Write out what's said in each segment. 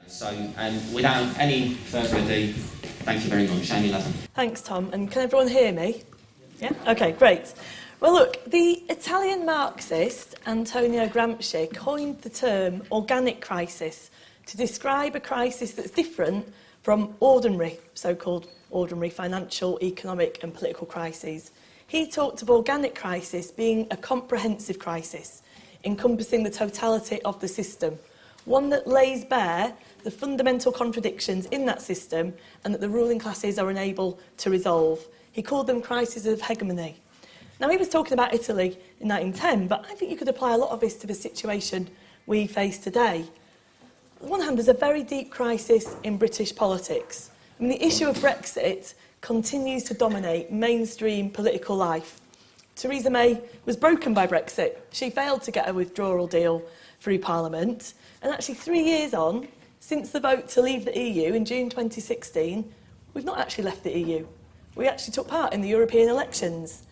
So, without any further ado, thank you very much. Amy Levin. Thanks, Tom. And can everyone hear me? Yeah? OK, great. Well, look, the Italian Marxist Antonio Gramsci coined the term organic crisis to describe a crisis that's different from ordinary, so-called ordinary financial, economic and political crises. He talked of organic crisis being a comprehensive crisis, encompassing the totality of the system, one that lays bare the fundamental contradictions in that system and that the ruling classes are unable to resolve. He called them crises of hegemony. Now, he was talking about Italy in 1910, but I think you could apply a lot of this to the situation we face today. On the one hand, there's a very deep crisis in British politics. I mean, the issue of Brexit continues to dominate mainstream political life. Theresa May was broken by Brexit. She failed to get a withdrawal deal through Parliament. And actually 3 years on, since the vote to leave the EU in June 2016, we've not actually left the EU. We actually took part in the European elections.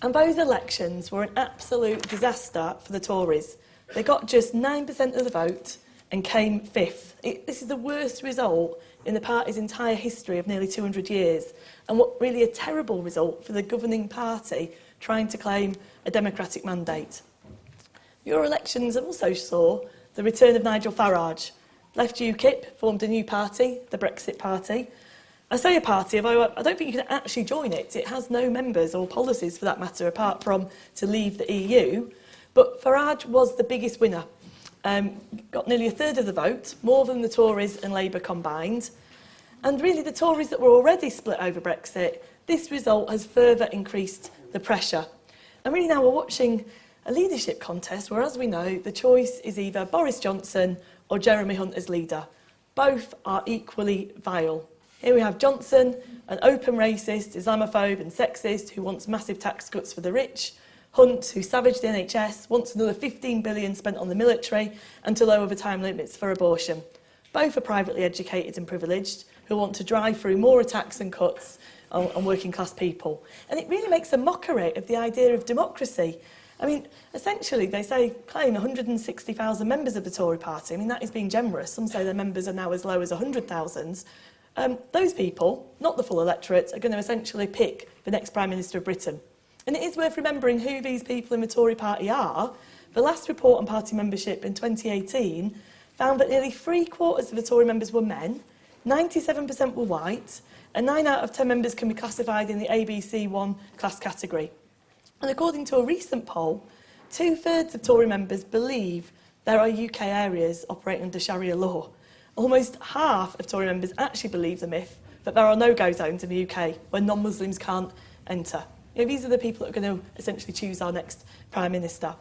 And those elections were an absolute disaster for the Tories. They got just 9% of the vote and came fifth. This is the worst result in the party's entire history of nearly 200 years, and what really a terrible result for the governing party trying to claim a democratic mandate. Your elections also saw the return of Nigel Farage. Left UKIP, formed a new party, the Brexit Party. I say a party, although I don't think you can actually join it. It has no members or policies, for that matter, apart from to leave the EU. But Farage was the biggest winner. Got nearly a third of the vote, more than the Tories and Labour combined. And really, the Tories that were already split over Brexit, this result has further increased the pressure. And really now we're watching a leadership contest where, as we know, the choice is either Boris Johnson or Jeremy Hunt as leader. Both are equally vile. Here we have Johnson, an open racist, Islamophobe and sexist who wants massive tax cuts for the rich. Hunt, who savaged the NHS, wants another $15 billion spent on the military and to lower the time limits for abortion. Both are privately educated and privileged who want to drive through more attacks and cuts on working class people. And it really makes a mockery of the idea of democracy. I mean, essentially, they say, claim 160,000 members of the Tory party. I mean, that is being generous. Some say their members are now as low as 100,000. Those people, not the full electorate, are going to essentially pick the next Prime Minister of Britain. And it is worth remembering who these people in the Tory party are. The last report on party membership in 2018 found that nearly 3/4 of the Tory members were men, 97% were white, and 9 out of 10 members can be classified in the ABC1 class category. And according to a recent poll, 2/3 of Tory members believe there are UK areas operating under Sharia law. Almost half of Tory members actually believe the myth that there are no-go zones in the UK where non-Muslims can't enter. You know, these are the people that are going to essentially choose our next Prime Minister.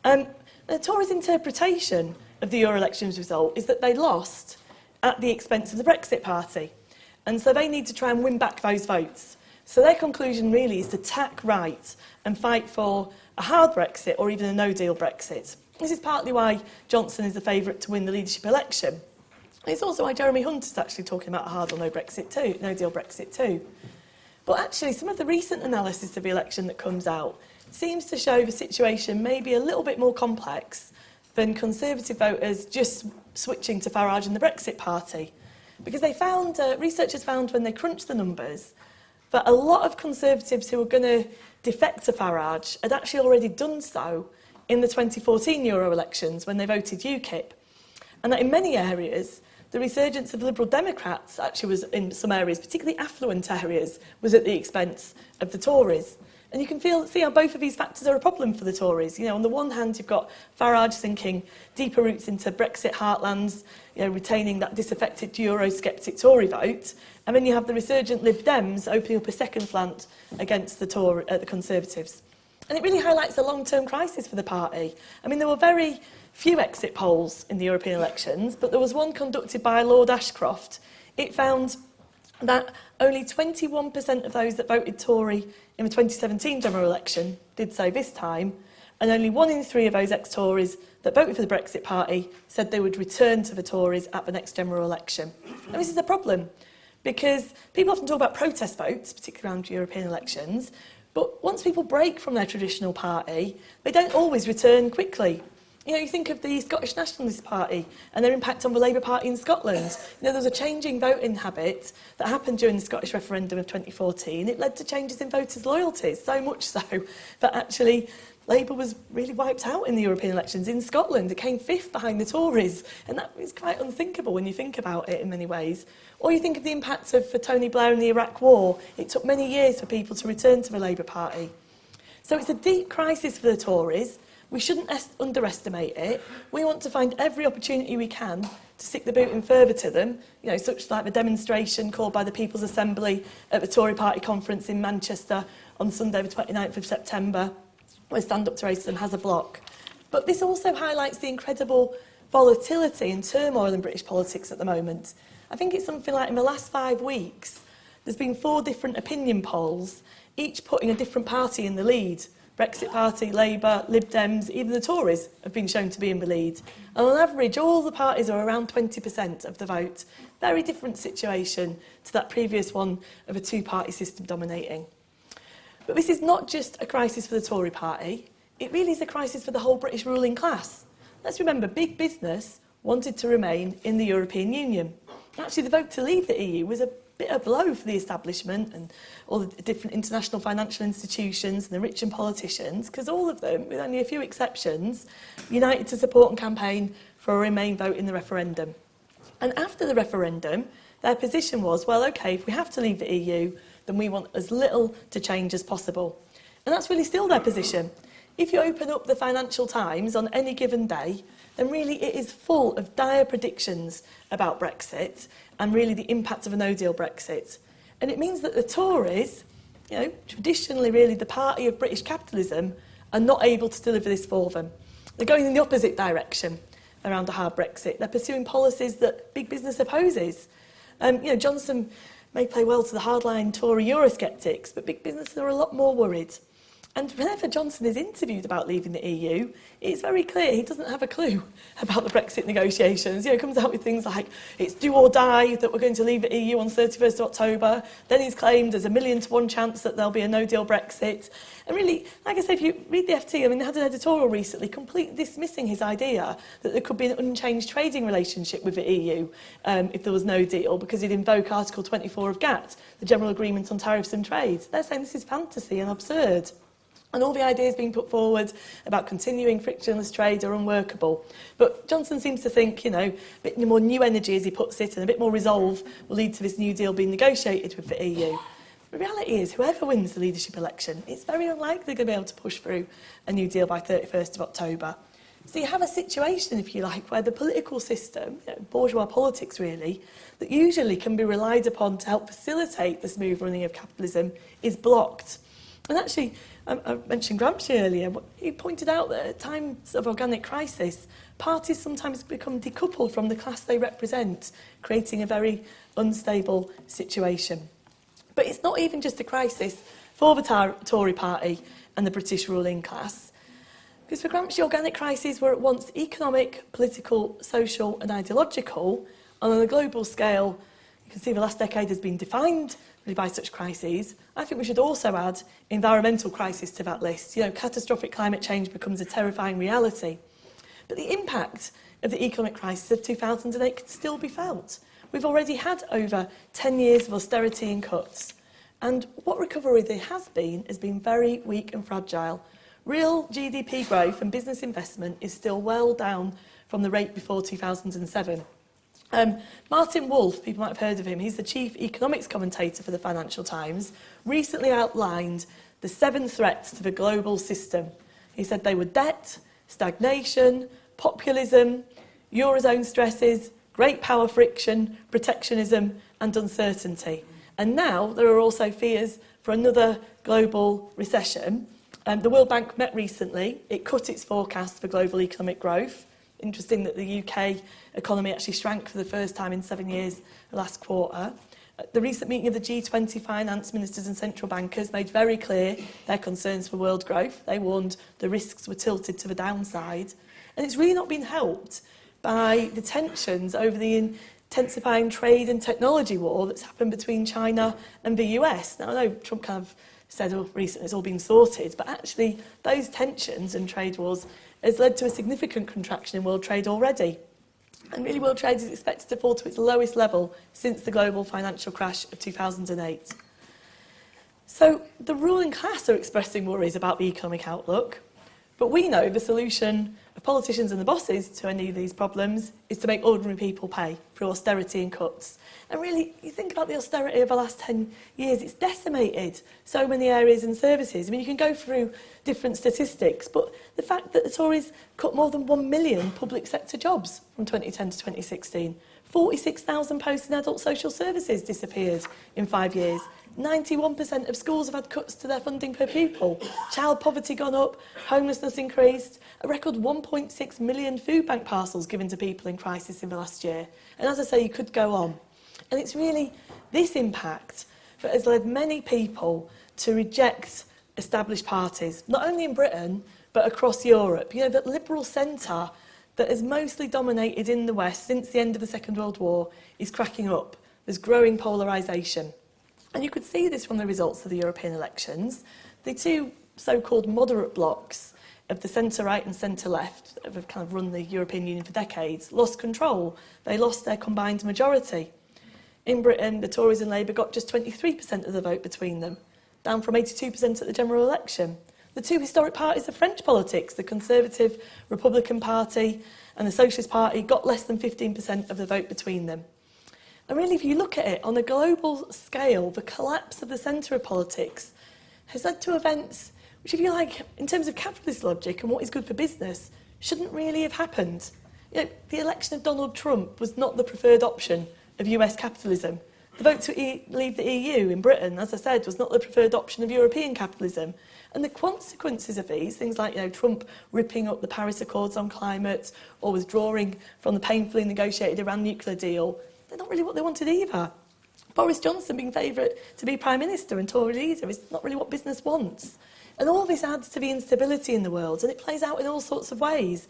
The Tories' interpretation of the Euro elections result is that they lost at the expense of the Brexit Party. And so they need to try and win back those votes. So their conclusion really is to tack right and fight for a hard Brexit or even a no-deal Brexit. This is partly why Johnson is the favourite to win the leadership election. It's also why Jeremy Hunt is actually talking about a hard or no-deal Brexit too. But actually, some of the recent analysis of the election that comes out seems to show the situation may be a little bit more complex than Conservative voters just switching to Farage and the Brexit Party. Because they found, researchers found when they crunched the numbers, that a lot of Conservatives who were going to defect to Farage had actually already done so in the 2014 Euro elections when they voted UKIP. And that in many areas, the resurgence of Liberal Democrats actually was, in some areas, particularly affluent areas, was at the expense of the Tories. And you can see how both of these factors are a problem for the Tories. You know, on the one hand, you've got Farage sinking deeper roots into Brexit heartlands, you know, retaining that disaffected Eurosceptic Tory vote, and then you have the resurgent Lib Dems opening up a second flank against the Conservatives. And it really highlights a long-term crisis for the party. I mean, there were very few exit polls in the European elections, but there was one conducted by Lord Ashcroft. It found that only 21% of those that voted Tory in the 2017 general election did so this time, and only 1 in 3 of those ex-Tories that voted for the Brexit Party said they would return to the Tories at the next general election. And this is a problem, because people often talk about protest votes, particularly around European elections, but once people break from their traditional party, they don't always return quickly. You know, you think of the Scottish Nationalist Party and their impact on the Labour Party in Scotland. You know, there was a changing voting habit that happened during the Scottish referendum of 2014. It led to changes in voters' loyalties, so much so that actually Labour was really wiped out in the European elections. In Scotland, it came fifth behind the Tories, and that is quite unthinkable when you think about it in many ways. Or you think of the impact for Tony Blair in the Iraq War. It took many years for people to return to the Labour Party. So it's a deep crisis for the Tories. We shouldn't underestimate it. We want to find every opportunity we can to stick the boot in further to them, you know, such like the demonstration called by the People's Assembly at the Tory Party conference in Manchester on Sunday the 29th of September, where Stand Up to Racism has a block. But this also highlights the incredible volatility and turmoil in British politics at the moment. I think it's something like in the last 5 weeks, there's been 4 different opinion polls, each putting a different party in the lead. Brexit Party, Labour, Lib Dems, even the Tories have been shown to be in the lead. And on average, all the parties are around 20% of the vote. Very different situation to that previous one of a 2-party system dominating. But this is not just a crisis for the Tory party. It really is a crisis for the whole British ruling class. Let's remember, big business wanted to remain in the European Union. Actually, the vote to leave the EU was a bit of a blow for the establishment and all the different international financial institutions and the rich and politicians, because all of them, with only a few exceptions, united to support and campaign for a Remain vote in the referendum. And after the referendum, their position was, well, OK, if we have to leave the EU, then we want as little to change as possible. And that's really still their position. If you open up the Financial Times on any given day, then really it is full of dire predictions about Brexit and really the impact of a no-deal Brexit. And it means that the Tories, you know, traditionally really the party of British capitalism, are not able to deliver this for them. They're going in the opposite direction around a hard Brexit. They're pursuing policies that big business opposes. You know, Johnson may play well to the hardline Tory Eurosceptics, but big business are a lot more worried. And whenever Johnson is interviewed about leaving the EU, it's very clear he doesn't have a clue about the Brexit negotiations. You know, he comes out with things like, it's do or die that we're going to leave the EU on 31st of October. Then he's claimed there's 1,000,000 to 1 chance that there'll be a no-deal Brexit. And really, like I say, if you read the FT, I mean, they had an editorial recently completely dismissing his idea that there could be an unchanged trading relationship with the EU if there was no deal, because he'd invoke Article 24 of GATT, the General Agreement on Tariffs and Trade. They're saying this is fantasy and absurd. And all the ideas being put forward about continuing frictionless trade are unworkable. But Johnson seems to think, you know, a bit more new energy, as he puts it, and a bit more resolve will lead to this new deal being negotiated with the EU. The reality is, whoever wins the leadership election, it's very unlikely they're going to be able to push through a new deal by 31st of October. So you have a situation, if you like, where the political system, you know, bourgeois politics really, that usually can be relied upon to help facilitate the smooth running of capitalism, is blocked. And actually, I mentioned Gramsci earlier. He pointed out that at times of organic crisis, parties sometimes become decoupled from the class they represent, creating a very unstable situation. But it's not even just a crisis for the Tory party and the British ruling class. Because for Gramsci, organic crises were at once economic, political, social and ideological. And on a global scale, you can see the last decade has been defined really by such crises. I think we should also add environmental crisis to that list. You know, catastrophic climate change becomes a terrifying reality. But the impact of the economic crisis of 2008 can still be felt. We've already had over 10 years of austerity and cuts. And what recovery there has been very weak and fragile. Real GDP growth and business investment is still well down from the rate before 2007. Martin Wolf, people might have heard of him, he's the chief economics commentator for the Financial Times, recently outlined the 7 threats to the global system. He said they were debt, stagnation, populism, Eurozone stresses, great power friction, protectionism and uncertainty. And now there are also fears for another global recession. The World Bank met recently. It cut its forecast for global economic growth. Interesting that the UK economy actually shrank for the first time in 7 years last quarter. The recent meeting of the G20 finance ministers and central bankers made very clear their concerns for world growth. They warned the risks were tilted to the downside. And it's really not been helped by the tensions over the intensifying trade and technology war that's happened between China and the US. Now, I know Trump kind of said recently it's all been sorted, but actually those tensions and trade wars has led to a significant contraction in world trade already. And really, world trade is expected to fall to its lowest level since the global financial crash of 2008. So the ruling class are expressing worries about the economic outlook, but we know the solution of politicians and the bosses to any of these problems is to make ordinary people pay through austerity and cuts. And really, you think about the austerity of the last 10 years, it's decimated so many areas and services. I mean, you can go through different statistics, but the fact that the Tories cut more than 1 million public sector jobs from 2010 to 2016, 46,000 posts in adult social services disappeared in 5 years. 91% of schools have had cuts to their funding per pupil. Child poverty gone up, homelessness increased, a record 1.6 million food bank parcels given to people in crisis in the last year. And as I say, you could go on. And it's really this impact that has led many people to reject established parties, not only in Britain, but across Europe. You know, that liberal centre that has mostly dominated in the West since the end of the Second World War is cracking up. There's growing polarisation. And you could see this from the results of the European elections. The two so-called moderate blocs of the centre-right and centre-left that have kind of run the European Union for decades lost control. They lost their combined majority. In Britain, the Tories and Labour got just 23% of the vote between them, down from 82% at the general election. The two historic parties of French politics, the Conservative Republican Party and the Socialist Party, got less than 15% of the vote between them. And really, if you look at it on a global scale, the collapse of the centre of politics has led to events which, if you like, in terms of capitalist logic and what is good for business, shouldn't really have happened. You know, the election of Donald Trump was not the preferred option of US capitalism. The vote to leave the EU in Britain, as I said, was not the preferred option of European capitalism. And the consequences of these, things like, you know, Trump ripping up the Paris Accords on climate or withdrawing from the painfully negotiated Iran nuclear deal, they're not really what they wanted either. Boris Johnson being favourite to be Prime Minister and Tory leader is not really what business wants. And all this adds to the instability in the world, and it plays out in all sorts of ways.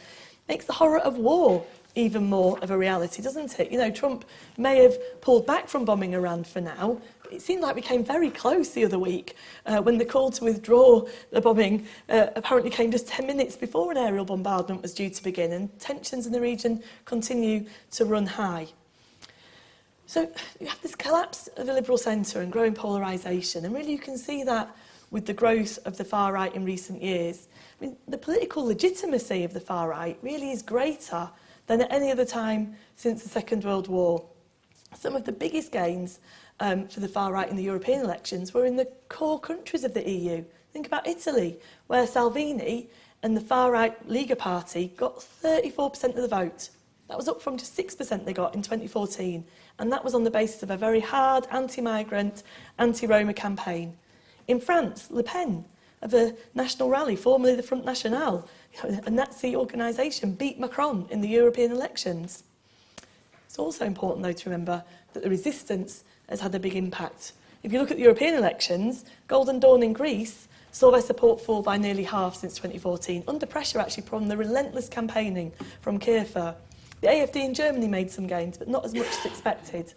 Makes the horror of war even more of a reality, doesn't it? You know, Trump may have pulled back from bombing Iran for now, but it seemed like we came very close the other week when the call to withdraw the bombing apparently came just 10 minutes before an aerial bombardment was due to begin, and tensions in the region continue to run high. So you have this collapse of the liberal centre and growing polarisation, and really you can see that with the growth of the far right in recent years. I mean, the political legitimacy of the far right really is greater than at any other time since the Second World War. Some of the biggest gains for the far right in the European elections were in the core countries of the EU. Think about Italy, where Salvini and the far right Lega Party got 34% of the vote. That was up from just 6% they got in 2014, and that was on the basis of a very hard anti-migrant, anti-Roma campaign. In France, Le Pen of the National Rally, formerly the Front National, a Nazi organisation, beat Macron in the European elections. It's also important, though, to remember that the resistance has had a big impact. If you look at the European elections, Golden Dawn in Greece saw their support fall by nearly half since 2014, under pressure actually from the relentless campaigning from Kiefer. The AfD in Germany made some gains, but not as much as expected.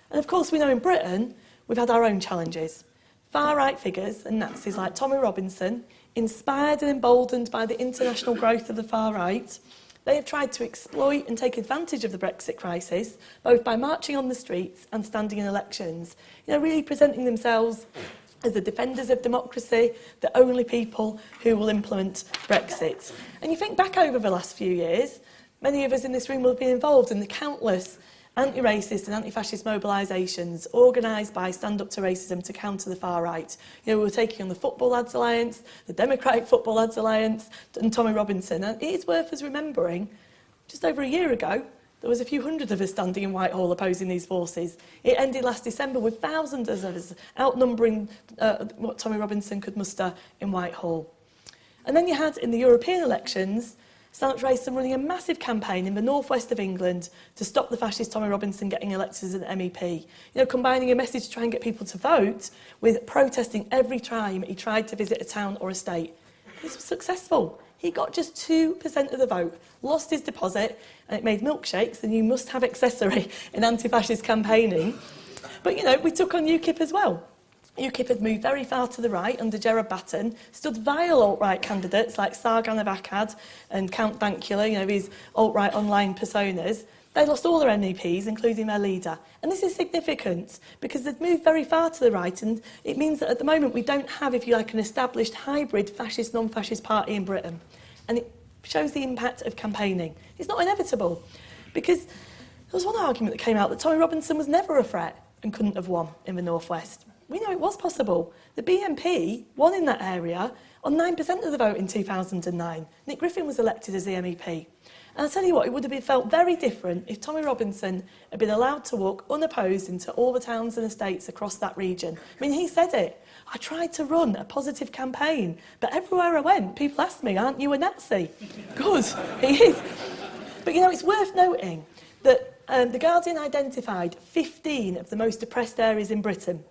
And of course, we know in Britain, we've had our own challenges. Far-right figures and Nazis like Tommy Robinson, inspired and emboldened by the international growth of the far right, they have tried to exploit and take advantage of the Brexit crisis, both by marching on the streets and standing in elections, you know, really presenting themselves as the defenders of democracy, the only people who will implement Brexit. And you think back over the last few years, many of us in this room will have been involved in the countless anti-racist and anti-fascist mobilisations organised by Stand Up to Racism to counter the far right. You know, we were taking on the Football Lads Alliance, the Democratic Football Lads Alliance, and Tommy Robinson. And it is worth us remembering, just over a year ago, there was a few hundred of us standing in Whitehall opposing these forces. It ended last December with thousands of us outnumbering what Tommy Robinson could muster in Whitehall. And then you had, in the European elections, Stand Up to Racism running a massive campaign in the northwest of England to stop the fascist Tommy Robinson getting elected as an MEP. You know, combining a message to try and get people to vote with protesting every time he tried to visit a town or a state. This was successful. He got just 2% of the vote, lost his deposit, and it made milkshakes the new must-have accessory in anti-fascist campaigning. But, you know, we took on UKIP as well. UKIP had moved very far to the right under Gerard Batten, stood vile alt-right candidates like Sargon of Akkad and Count Dankula, these alt-right online personas. They lost all their MEPs, including their leader. And this is significant because they've moved very far to the right, and it means that at the moment we don't have, if you like, an established hybrid fascist, non-fascist party in Britain. And it shows the impact of campaigning. It's not inevitable, because there was one argument that came out that Tommy Robinson was never a threat and couldn't have won in the North West. We know it was possible. The BNP won in that area on 9% of the vote in 2009. Nick Griffin was elected as the MEP. And I'll tell you what, it would have felt very different if Tommy Robinson had been allowed to walk unopposed into all the towns and estates across that region. I mean, he said it. I tried to run a positive campaign, but everywhere I went, people asked me, aren't you a Nazi? Good, he is. But, it's worth noting that The Guardian identified 15 of the most depressed areas in Britain.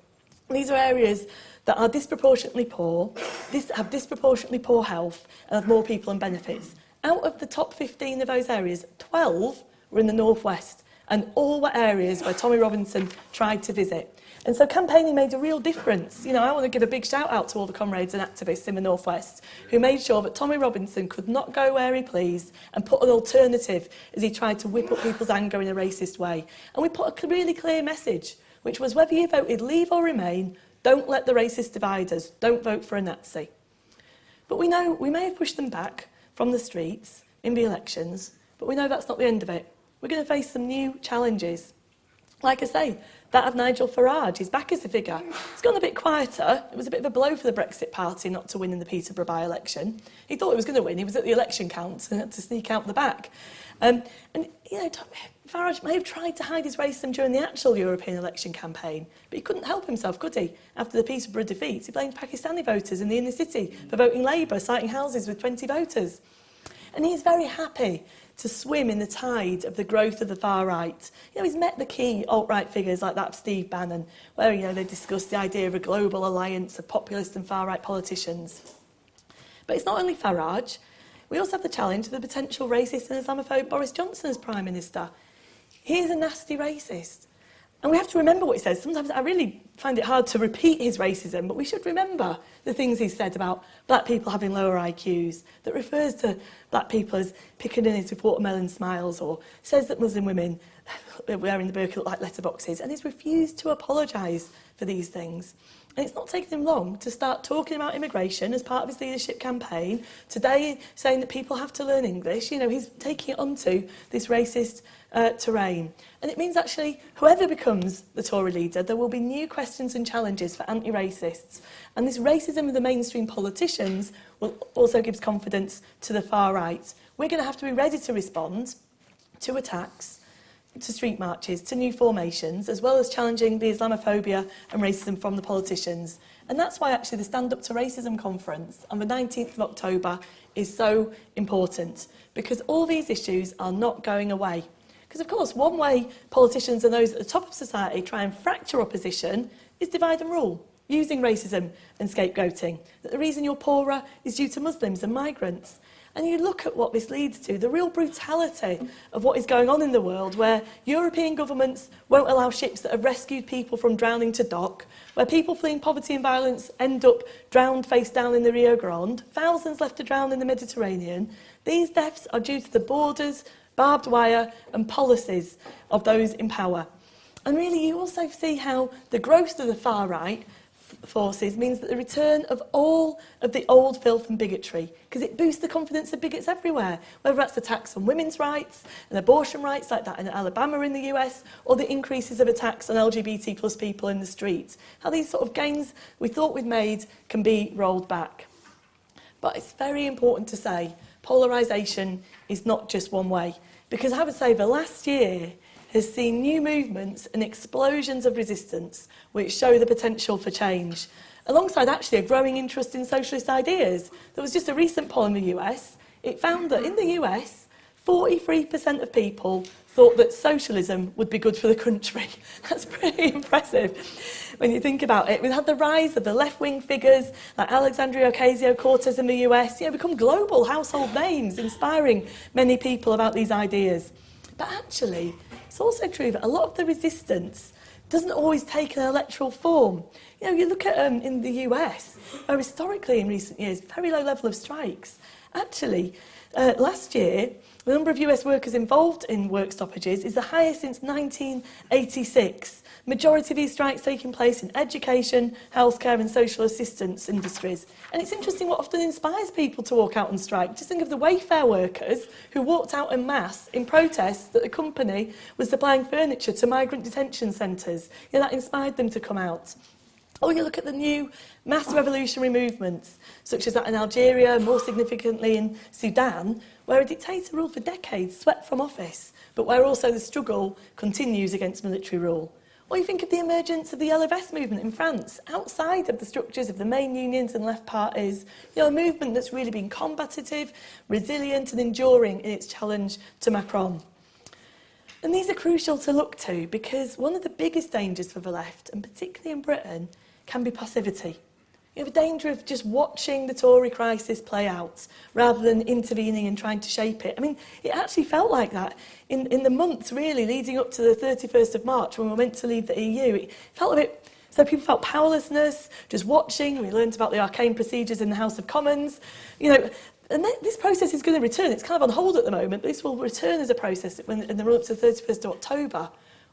These are areas that are disproportionately poor, have disproportionately poor health, and have more people and benefits. Out of the top 15 of those areas, 12 were in the North West, and all were areas where Tommy Robinson tried to visit. And so campaigning made a real difference. I want to give a big shout out to all the comrades and activists in the North West who made sure that Tommy Robinson could not go where he pleased and put an alternative as he tried to whip up people's anger in a racist way. And we put a really clear message, which was whether you voted Leave or Remain, don't let the racist divide us, don't vote for a Nazi. But we know we may have pushed them back from the streets in the elections, but we know that's not the end of it. We're going to face some new challenges. Like I say, that of Nigel Farage, he's back as a figure. It's gone a bit quieter. It was a bit of a blow for the Brexit Party not to win in the Peterborough by-election. He thought he was going to win. He was at the election count and had to sneak out the back. Farage may have tried to hide his racism during the actual European election campaign, but he couldn't help himself, could he? After the Peterborough defeat, he blamed Pakistani voters in the inner city for voting Labour, citing houses with 20 voters. And he's very happy to swim in the tide of the growth of the far right. He's met the key alt-right figures like that of Steve Bannon, where they discussed the idea of a global alliance of populist and far-right politicians. But it's not only Farage. We also have the challenge of the potential racist and Islamophobe Boris Johnson as Prime Minister. He is a nasty racist. And we have to remember what he says. Sometimes I really find it hard to repeat his racism, but we should remember the things he said about black people having lower IQs, that refers to black people as piccaninnies with watermelon smiles, or says that Muslim women wearing the burqa look like letterboxes, and he's refused to apologise for these things. And it's not taken him long to start talking about immigration as part of his leadership campaign. Today, saying that people have to learn English. He's taking it onto this racist terrain. And it means actually, whoever becomes the Tory leader, there will be new questions and challenges for anti-racists. And this racism of the mainstream politicians will also give confidence to the far right. We're going to have to be ready to respond to attacks, to street marches, to new formations, as well as challenging the Islamophobia and racism from the politicians. And that's why actually the Stand Up to Racism conference on the 19th of October is so important, because all these issues are not going away. Because, of course, one way politicians and those at the top of society try and fracture opposition is divide and rule, using racism and scapegoating. That the reason you're poorer is due to Muslims and migrants. And you look at what this leads to, the real brutality of what is going on in the world, where European governments won't allow ships that have rescued people from drowning to dock, where people fleeing poverty and violence end up drowned face down in the Rio Grande, thousands left to drown in the Mediterranean. These deaths are due to the borders, barbed wire and policies of those in power. And really you also see how the growth of the far right forces means that the return of all of the old filth and bigotry, because it boosts the confidence of bigots everywhere, whether that's attacks on women's rights and abortion rights like that in Alabama in the US, or the increases of attacks on LGBT plus people in the streets. How these sort of gains we thought we'd made can be rolled back. But it's very important to say polarisation is not just one way, because I would say the last year has seen new movements and explosions of resistance which show the potential for change, alongside actually a growing interest in socialist ideas. There was just a recent poll in the US. It found that in the US, 43% of people thought that socialism would be good for the country. That's pretty impressive when you think about it. We had the rise of the left-wing figures like Alexandria Ocasio-Cortez in the US, become global household names, inspiring many people about these ideas. But actually, it's also true that a lot of the resistance doesn't always take an electoral form. You know, you look at in the US, where historically in recent years, very low level of strikes. Actually, last year, the number of US workers involved in work stoppages is the highest since 1986. Majority of these strikes taking place in education, healthcare and social assistance industries. And it's interesting what often inspires people to walk out and strike. Just think of the Wayfarer workers who walked out en masse in protest that the company was supplying furniture to migrant detention centres. You know, that inspired them to come out. Or you look at the new mass revolutionary movements, such as that in Algeria, more significantly in Sudan, where a dictator ruled for decades, swept from office, but where also the struggle continues against military rule. Or you think of the emergence of the Yellow Vest movement in France, outside of the structures of the main unions and left parties, you know, a movement that's really been combative, resilient and enduring in its challenge to Macron. And these are crucial to look to because one of the biggest dangers for the left, and particularly in Britain, can be passivity. You have a danger of just watching the Tory crisis play out rather than intervening and trying to shape it. I mean, it actually felt like that in the months really leading up to the 31st of March when we were meant to leave the EU. It felt a bit, so people felt powerlessness, just watching. We learned about the arcane procedures in the House of Commons. You know, and this process is going to return. It's kind of on hold at the moment, but this will return as a process in the run-up to the 31st of October.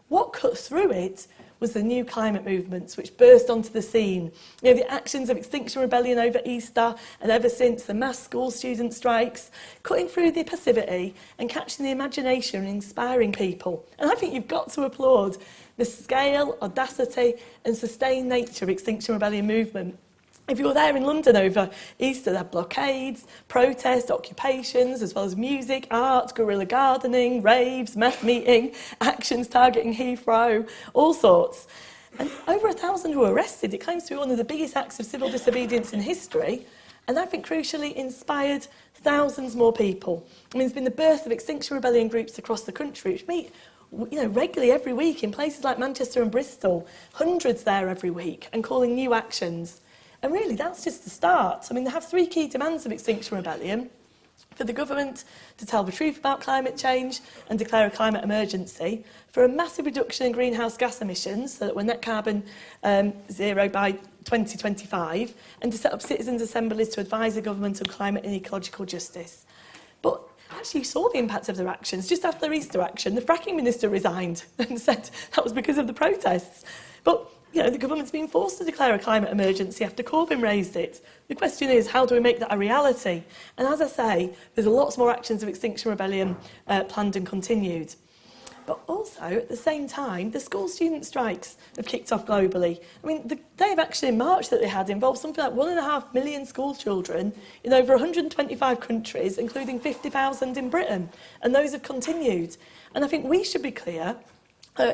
What cut through it was the new climate movements which burst onto the scene. You know, the actions of Extinction Rebellion over Easter and ever since, the mass school student strikes, cutting through the passivity and catching the imagination and inspiring people. And I think you've got to applaud the scale, audacity and sustained nature of Extinction Rebellion movement. If you were there in London over Easter, there had blockades, protests, occupations, as well as music, art, guerrilla gardening, raves, mass meeting, actions targeting Heathrow, all sorts. And over 1,000 were arrested. It claims to be one of the biggest acts of civil disobedience in history, and I think crucially inspired thousands more people. I mean, there's been the birth of Extinction Rebellion groups across the country, which meet regularly every week in places like Manchester and Bristol, hundreds there every week, and calling new actions. And really, that's just the start. I mean, they have three key demands of Extinction Rebellion: for the government to tell the truth about climate change and declare a climate emergency, for a massive reduction in greenhouse gas emissions so that we're net carbon zero by 2025, and to set up citizens' assemblies to advise the government on climate and ecological justice. But actually, you saw the impact of their actions. Just after their Easter action, the fracking minister resigned and said that was because of the protests. But you know, the government's been forced to declare a climate emergency after Corbyn raised it. The question is, how do we make that a reality? And as I say, there's lots more actions of Extinction Rebellion planned and continued. But also, at the same time, the school student strikes have kicked off globally. I mean, the day of action in March that they had involved something like 1.5 million school children in over 125 countries, including 50,000 in Britain. And those have continued. And I think we should be clear.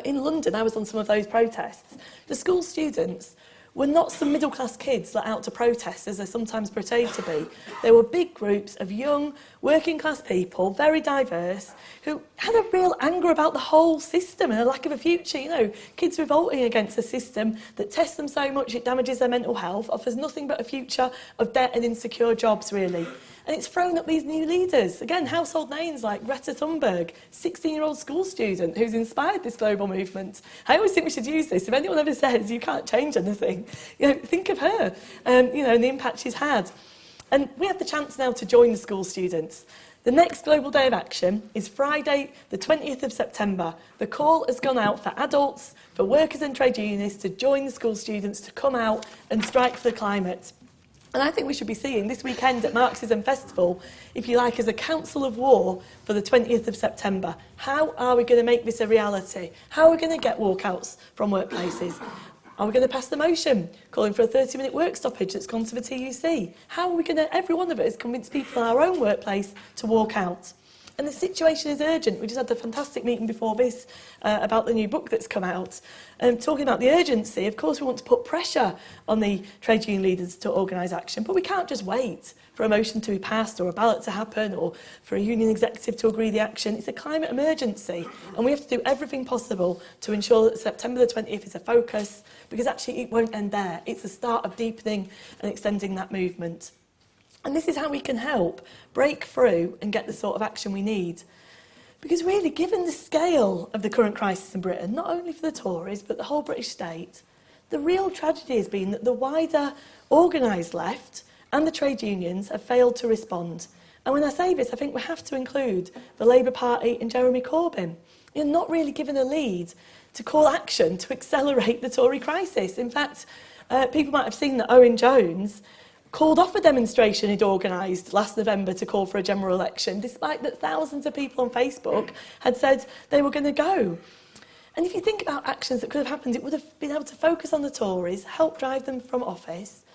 In London, I was on some of those protests. The school students were not some middle-class kids let out to protest, as they're sometimes portrayed to be. They were big groups of young, working-class people, very diverse, who had a real anger about the whole system and a lack of a future. You know, kids revolting against a system that tests them so much it damages their mental health, offers nothing but a future of debt and insecure jobs, really. And it's thrown up these new leaders. Again, household names like Greta Thunberg, 16-year-old school student who's inspired this global movement. I always think we should use this. If anyone ever says you can't change anything, you know, think of her, and the impact she's had. And we have the chance now to join the school students. The next Global Day of Action is Friday, the 20th of September. The call has gone out for adults, for workers and trade unionists to join the school students to come out and strike for the climate. And I think we should be seeing this weekend at Marxism Festival, if you like, as a council of war for the 20th of September. How are we going to make this a reality? How are we going to get walkouts from workplaces? Are we going to pass the motion calling for a 30-minute work stoppage that's gone to the TUC? How are we going to, every one of us, convince people in our own workplace to walk out? And the situation is urgent. We just had a fantastic meeting before this about the new book that's come out. Talking about the urgency, of course we want to put pressure on the trade union leaders to organise action, but we can't just wait for a motion to be passed or a ballot to happen or for a union executive to agree the action. It's a climate emergency, and we have to do everything possible to ensure that September the 20th is a focus, because actually it won't end there. It's the start of deepening and extending that movement. And this is how we can help break through and get the sort of action we need. Because really, given the scale of the current crisis in Britain, not only for the Tories, but the whole British state, the real tragedy has been that the wider organised left and the trade unions have failed to respond. And when I say this, I think we have to include the Labour Party and Jeremy Corbyn. You're not really given a lead to call action to accelerate the Tory crisis. In fact, people might have seen that Owen Jones called off a demonstration he'd organised last November to call for a general election, despite that thousands of people on Facebook had said they were going to go. And if you think about actions that could have happened, it would have been able to focus on the Tories, help drive them from office.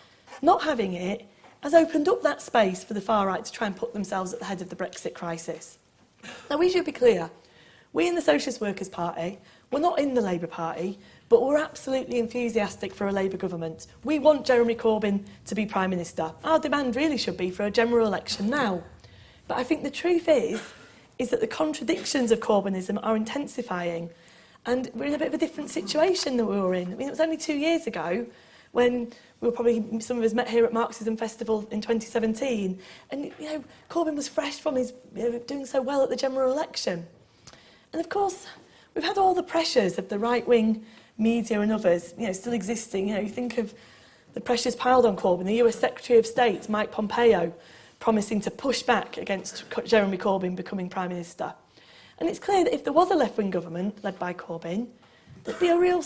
Not having it has opened up that space for the far right to try and put themselves at the head of the Brexit crisis. Now, we should be clear. We in the Socialist Workers' Party, we're not in the Labour Party, but we're absolutely enthusiastic for a Labour government. We want Jeremy Corbyn to be Prime Minister. Our demand really should be for a general election now. But I think the truth is that the contradictions of Corbynism are intensifying, and we're in a bit of a different situation than we were in. I mean, it was only 2 years ago when we were probably, some of us met here at Marxism Festival in 2017, and Corbyn was fresh from his doing so well at the general election. And of course, we've had all the pressures of the right-wing media and others, still existing. You think of the pressures piled on Corbyn, the US Secretary of State, Mike Pompeo, promising to push back against Jeremy Corbyn becoming Prime Minister. And it's clear that if there was a left-wing government led by Corbyn, there'd be a real,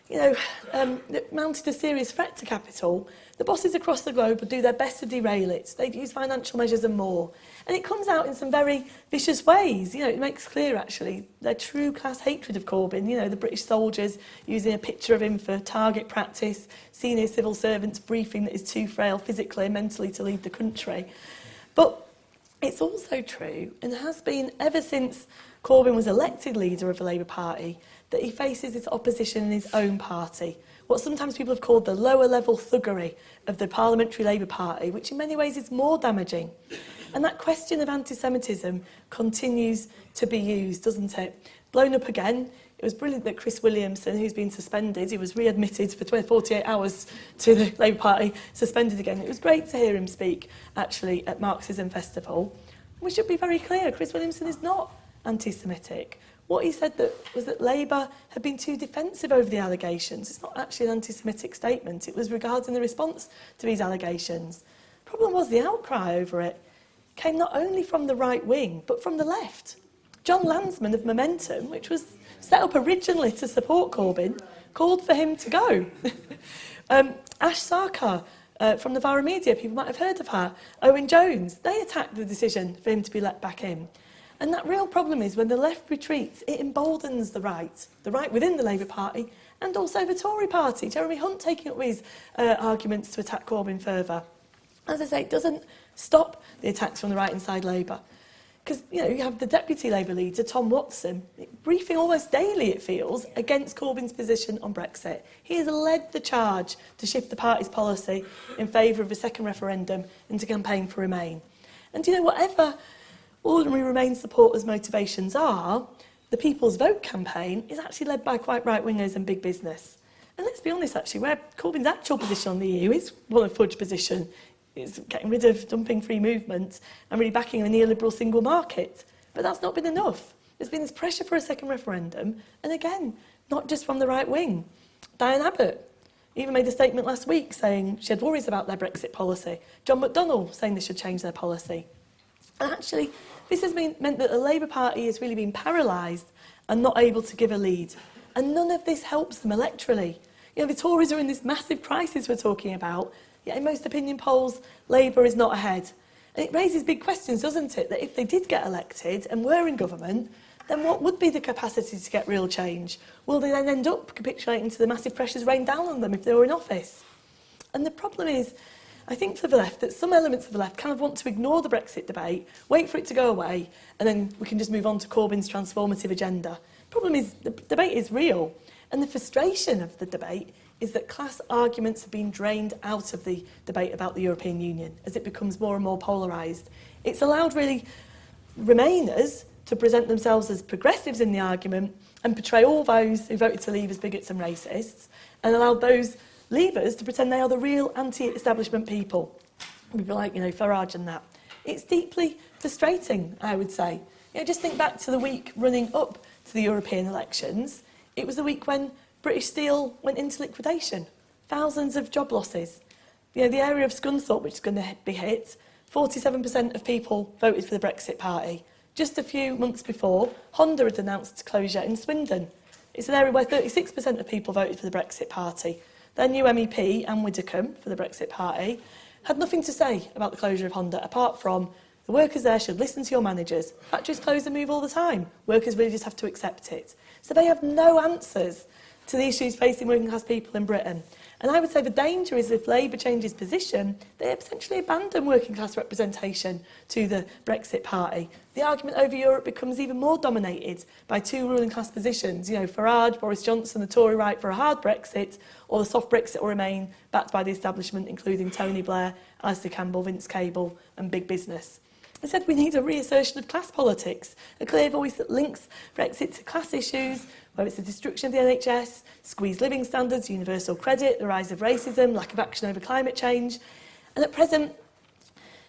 that mounted a serious threat to capital. The bosses across the globe would do their best to derail it. They'd use financial measures and more. And it comes out in some very vicious ways. It makes clear, actually, their true class hatred of Corbyn. The British soldiers using a picture of him for target practice, senior civil servants briefing that he's too frail physically and mentally to lead the country. But it's also true, and has been ever since Corbyn was elected leader of the Labour Party, that he faces this opposition in his own party. What sometimes people have called the lower level thuggery of the Parliamentary Labour Party, which in many ways is more damaging. And that question of anti-Semitism continues to be used, doesn't it? Blown up again. It was brilliant that Chris Williamson, who's been suspended, he was readmitted for 48 hours to the Labour Party, suspended again. It was great to hear him speak, actually, at Marxism Festival. We should be very clear, Chris Williamson is not anti-Semitic. What he said was that Labour had been too defensive over the allegations. It's not actually an anti-Semitic statement. It was regarding the response to these allegations. The problem was the outcry over it came not only from the right wing, but from the left. John Landsman of Momentum, which was set up originally to support Corbyn, called for him to go. Ash Sarkar from Novara Media, people might have heard of her. Owen Jones, they attacked the decision for him to be let back in. And that real problem is when the left retreats, it emboldens the right within the Labour Party and also the Tory party. Jeremy Hunt taking up his arguments to attack Corbyn further. As I say, it doesn't stop the attacks from the right inside Labour. Because, you have the Deputy Labour leader, Tom Watson, briefing almost daily, it feels, against Corbyn's position on Brexit. He has led the charge to shift the party's policy in favour of a second referendum and to campaign for Remain. And, whatever ordinary Remain supporters' motivations are, the People's Vote campaign is actually led by quite right-wingers and big business. And let's be honest, actually, where Corbyn's actual position on the EU is one of Fudge's position. It's getting rid of dumping free movement and really backing a neoliberal single market. But that's not been enough. There's been this pressure for a second referendum, and again, not just from the right wing. Diane Abbott even made a statement last week saying she had worries about their Brexit policy. John McDonnell saying they should change their policy. And actually, this has meant that the Labour Party has really been paralysed and not able to give a lead. And none of this helps them electorally. The Tories are in this massive crisis we're talking about, yet in most opinion polls, Labour is not ahead. And it raises big questions, doesn't it, that if they did get elected and were in government, then what would be the capacity to get real change? Will they then end up capitulating to the massive pressures rained down on them if they were in office? And the problem is, I think for the left, that some elements of the left kind of want to ignore the Brexit debate, wait for it to go away, and then we can just move on to Corbyn's transformative agenda. The problem is, the debate is real, and the frustration of the debate is that class arguments have been drained out of the debate about the European Union as it becomes more and more polarised. It's allowed really Remainers to present themselves as progressives in the argument and portray all those who voted to leave as bigots and racists, and allowed those Leavers to pretend they are the real anti-establishment people. People like, Farage and that. It's deeply frustrating, I would say. Just think back to the week running up to the European elections. It was the week when British Steel went into liquidation. Thousands of job losses. The area of Scunthorpe, which is going to be hit, 47% of people voted for the Brexit Party. Just a few months before, Honda had announced closure in Swindon. It's an area where 36% of people voted for the Brexit Party. Their new MEP, Anne Widdecombe, for the Brexit Party, had nothing to say about the closure of Honda, apart from the workers there should listen to your managers. Factories close and move all the time. Workers really just have to accept it. So they have no answers to the issues facing working class people in Britain. And I would say the danger is if Labour changes position, they essentially abandon working class representation to the Brexit Party. The argument over Europe becomes even more dominated by two ruling class positions. Farage, Boris Johnson, the Tory right for a hard Brexit, or the soft Brexit will remain, backed by the establishment, including Tony Blair, Alistair Campbell, Vince Cable and big business. I said we need a reassertion of class politics, a clear voice that links Brexit to class issues, whether it's the destruction of the NHS, squeezed living standards, universal credit, the rise of racism, lack of action over climate change. And at present,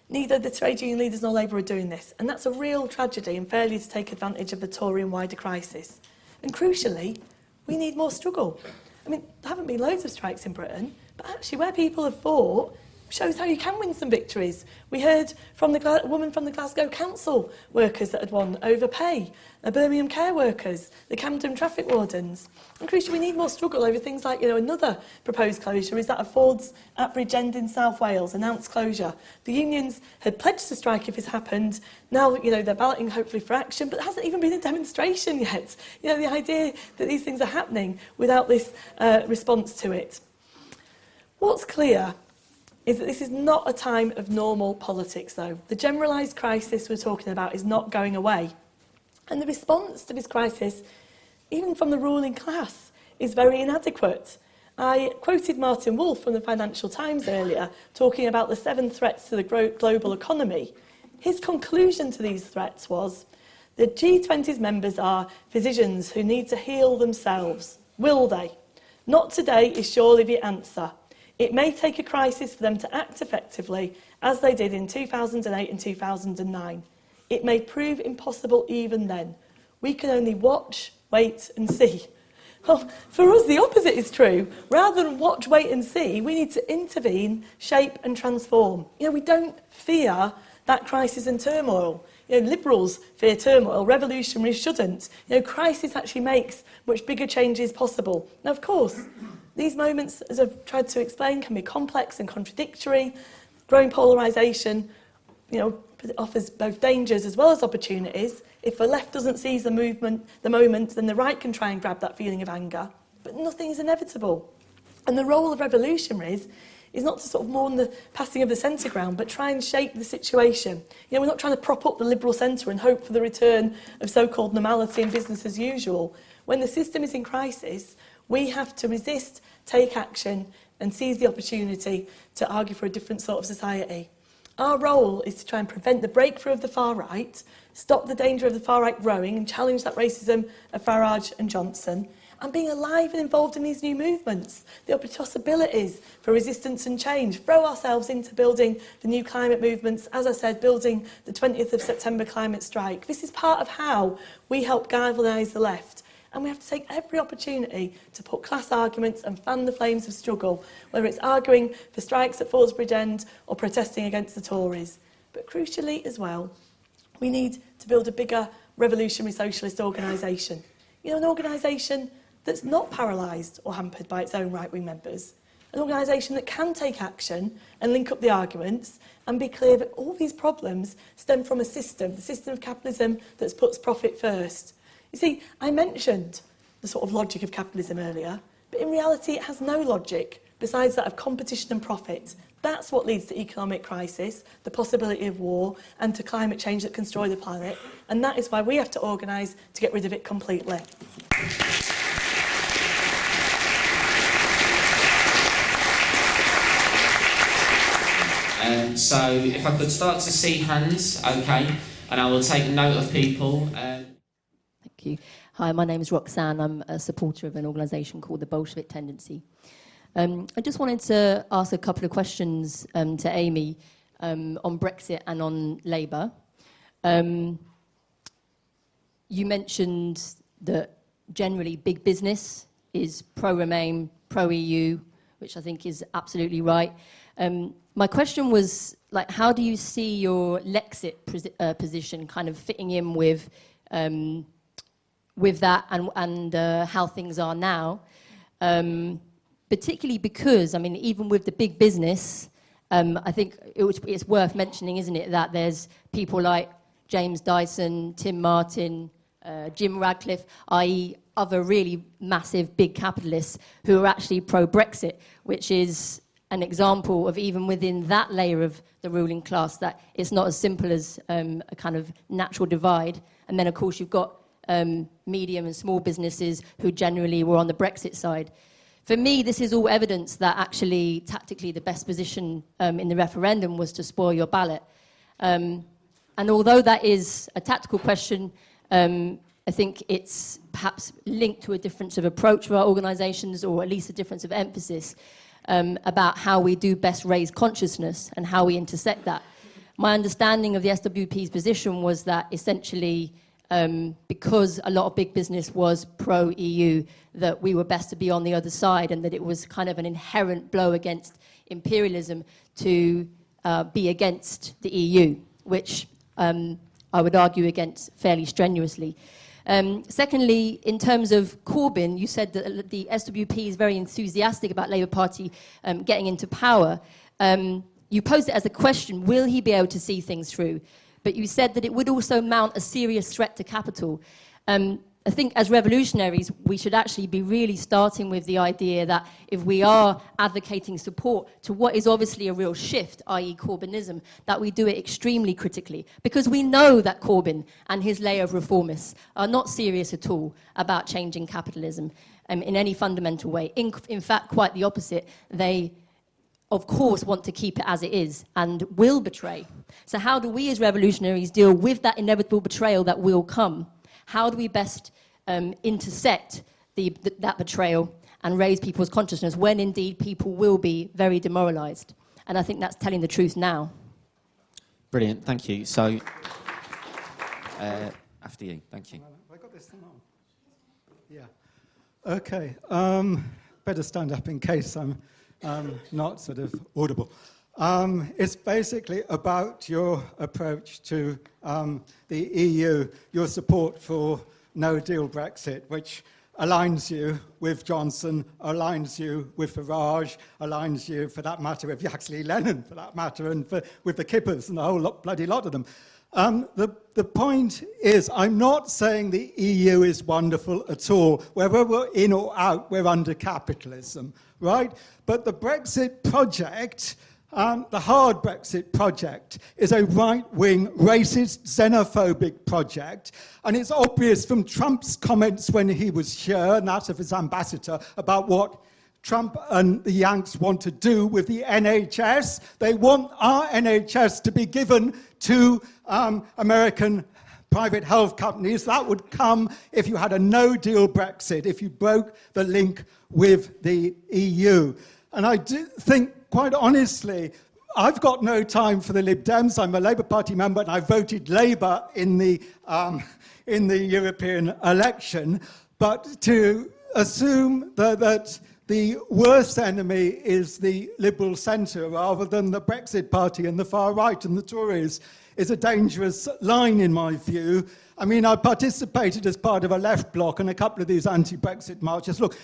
neither the trade union leaders nor Labour are doing this. And that's a real tragedy and failure to take advantage of the Tory and wider crisis. And crucially, we need more struggle. There haven't been loads of strikes in Britain, but actually where people have fought, shows how you can win some victories. We heard from the woman from the Glasgow Council workers that had won over pay, the Birmingham care workers, the Camden traffic wardens. And crucially, we need more struggle over things like, another proposed closure is that of Ford's at Bridgend in South Wales, announced closure. The unions had pledged to strike if this happened. Now, they're balloting hopefully for action, but there hasn't even been a demonstration yet. The idea that these things are happening without this response to it. What's clear is that this is not a time of normal politics, though. The generalised crisis we're talking about is not going away. And the response to this crisis, even from the ruling class, is very inadequate. I quoted Martin Wolf from the Financial Times earlier, talking about the 7 threats to the global economy. His conclusion to these threats was, the G20's members are physicians who need to heal themselves. Will they? Not today is surely the answer. It may take a crisis for them to act effectively, as they did in 2008 and 2009. It may prove impossible even then. We can only watch, wait and see. Well, for us, the opposite is true. Rather than watch, wait and see, we need to intervene, shape and transform. We don't fear that crisis and turmoil. Liberals fear turmoil, revolutionaries shouldn't. Crisis actually makes much bigger changes possible. Now, of course, these moments, as I've tried to explain, can be complex and contradictory. Growing polarisation, offers both dangers as well as opportunities. If the left doesn't seize the moment, then the right can try and grab that feeling of anger. But nothing is inevitable. And the role of revolutionaries is not to sort of mourn the passing of the centre ground, but try and shape the situation. We're not trying to prop up the liberal centre and hope for the return of so-called normality and business as usual. When the system is in crisis, we have to resist, take action and seize the opportunity to argue for a different sort of society. Our role is to try and prevent the breakthrough of the far right, stop the danger of the far right growing and challenge that racism of Farage and Johnson, and being alive and involved in these new movements, the possibilities for resistance and change, throw ourselves into building the new climate movements, as I said, building the 20th of September climate strike. This is part of how we help galvanise the left. And we have to take every opportunity to put class arguments and fan the flames of struggle, whether it's arguing for strikes at Ford's Bridgend or protesting against the Tories. But crucially as well, we need to build a bigger revolutionary socialist organisation. An organisation that's not paralysed or hampered by its own right-wing members. An organisation that can take action and link up the arguments and be clear that all these problems stem from a system, the system of capitalism that puts profit first. You see, I mentioned the sort of logic of capitalism earlier, but in reality it has no logic besides that of competition and profit. That's what leads to economic crisis, the possibility of war, and to climate change that can destroy the planet. And that is why we have to organise to get rid of it completely. So if I could start to see hands, okay, and I will take note of people. Thank you. Hi, my name is Roxanne. I'm a supporter of an organisation called the Bolshevik Tendency. I just wanted to ask a couple of questions to Amy on Brexit and on Labour. you mentioned that generally big business is pro-Remain, pro-EU, which I think is absolutely right. My question was, like, how do you see your Lexit position kind of fitting in with that and how things are now? Particularly because, I mean, even with the big business, I think it's worth mentioning, isn't it, that there's people like James Dyson, Tim Martin, Jim Radcliffe, i.e. other really massive big capitalists who are actually pro-Brexit, which is an example of, even within that layer of the ruling class, that it's not as simple as a kind of natural divide. And then, of course, you've got medium and small businesses who generally were on the Brexit side. For me, this is all evidence that actually, tactically, the best position in the referendum was to spoil your ballot. And although that is a tactical question, I think it's perhaps linked to a difference of approach for our organisations, or at least a difference of emphasis about how we do best raise consciousness and how we intersect that. My understanding of the SWP's position was that essentially, because a lot of big business was pro-EU, that we were best to be on the other side, and that it was kind of an inherent blow against imperialism to be against the EU, which I would argue against fairly strenuously. Secondly, in terms of Corbyn, you said that the SWP is very enthusiastic about Labour Party getting into power. You posed it as a question, will he be able to see things through? But you said that it would also mount a serious threat to capital. I think as revolutionaries, we should actually be really starting with the idea that if we are advocating support to what is obviously a real shift, i.e. Corbynism, that we do it extremely critically. Because we know that Corbyn and his layer of reformists are not serious at all about changing capitalism in any fundamental way. In fact, quite the opposite. They, of course, want to keep it as it is and will betray. So how do we as revolutionaries deal with that inevitable betrayal that will come? How do we best intersect that betrayal and raise people's consciousness when indeed people will be very demoralised? And I think that's telling the truth now. Brilliant, thank you. So, after you, thank you. Have I got this thing on? Yeah. Okay. Better stand up in case I'm not sort of audible. It's basically about your approach to the EU, your support for no-deal Brexit, which aligns you with Johnson, aligns you with Farage, aligns you, for that matter, with Yaxley Lennon, for that matter, and with the Kippers and the whole bloody lot of them. The point is, I'm not saying the EU is wonderful at all. Whether we're in or out, we're under capitalism, right? But the Brexit project, the hard Brexit project, is a right-wing, racist, xenophobic project. And it's obvious from Trump's comments when he was here, and that of his ambassador, about what Trump and the Yanks want to do with the NHS. They want our NHS to be given to American private health companies. That would come if you had a no-deal Brexit, if you broke the link with the EU. And I do think, quite honestly, I've got no time for the Lib Dems. I'm a Labour Party member and I voted Labour in the European election. But to assume that the worst enemy is the Liberal centre rather than the Brexit Party and the far right and the Tories is a dangerous line in my view. I mean, I participated as part of a left bloc in a couple of these anti-Brexit marches. Look,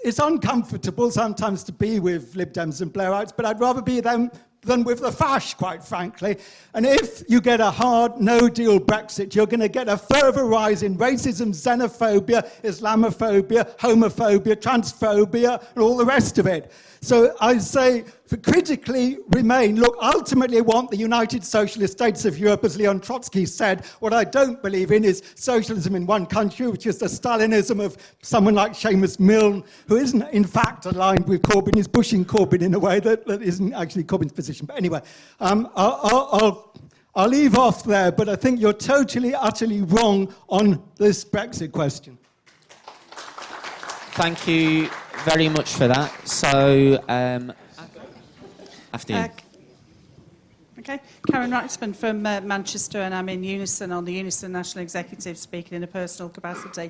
it's uncomfortable sometimes to be with Lib Dems and Blairites, but I'd rather be them than with the fash, quite frankly. And if you get a hard no-deal Brexit, you're going to get a further rise in racism, xenophobia, Islamophobia, homophobia, transphobia, and all the rest of it. So I say, for critically Remain, look, ultimately I want the United Socialist States of Europe, as Leon Trotsky said. What I don't believe in is socialism in one country, which is the Stalinism of someone like Seamus Milne, who isn't in fact aligned with Corbyn. He's pushing Corbyn in a way that isn't actually Corbyn's position. But anyway, I'll leave off there, but I think you're totally, utterly wrong on this Brexit question. Thank you very much for that. So, after you. Okay, Karen Raxman from Manchester, and I'm in Unison on the Unison National Executive, speaking in a personal capacity.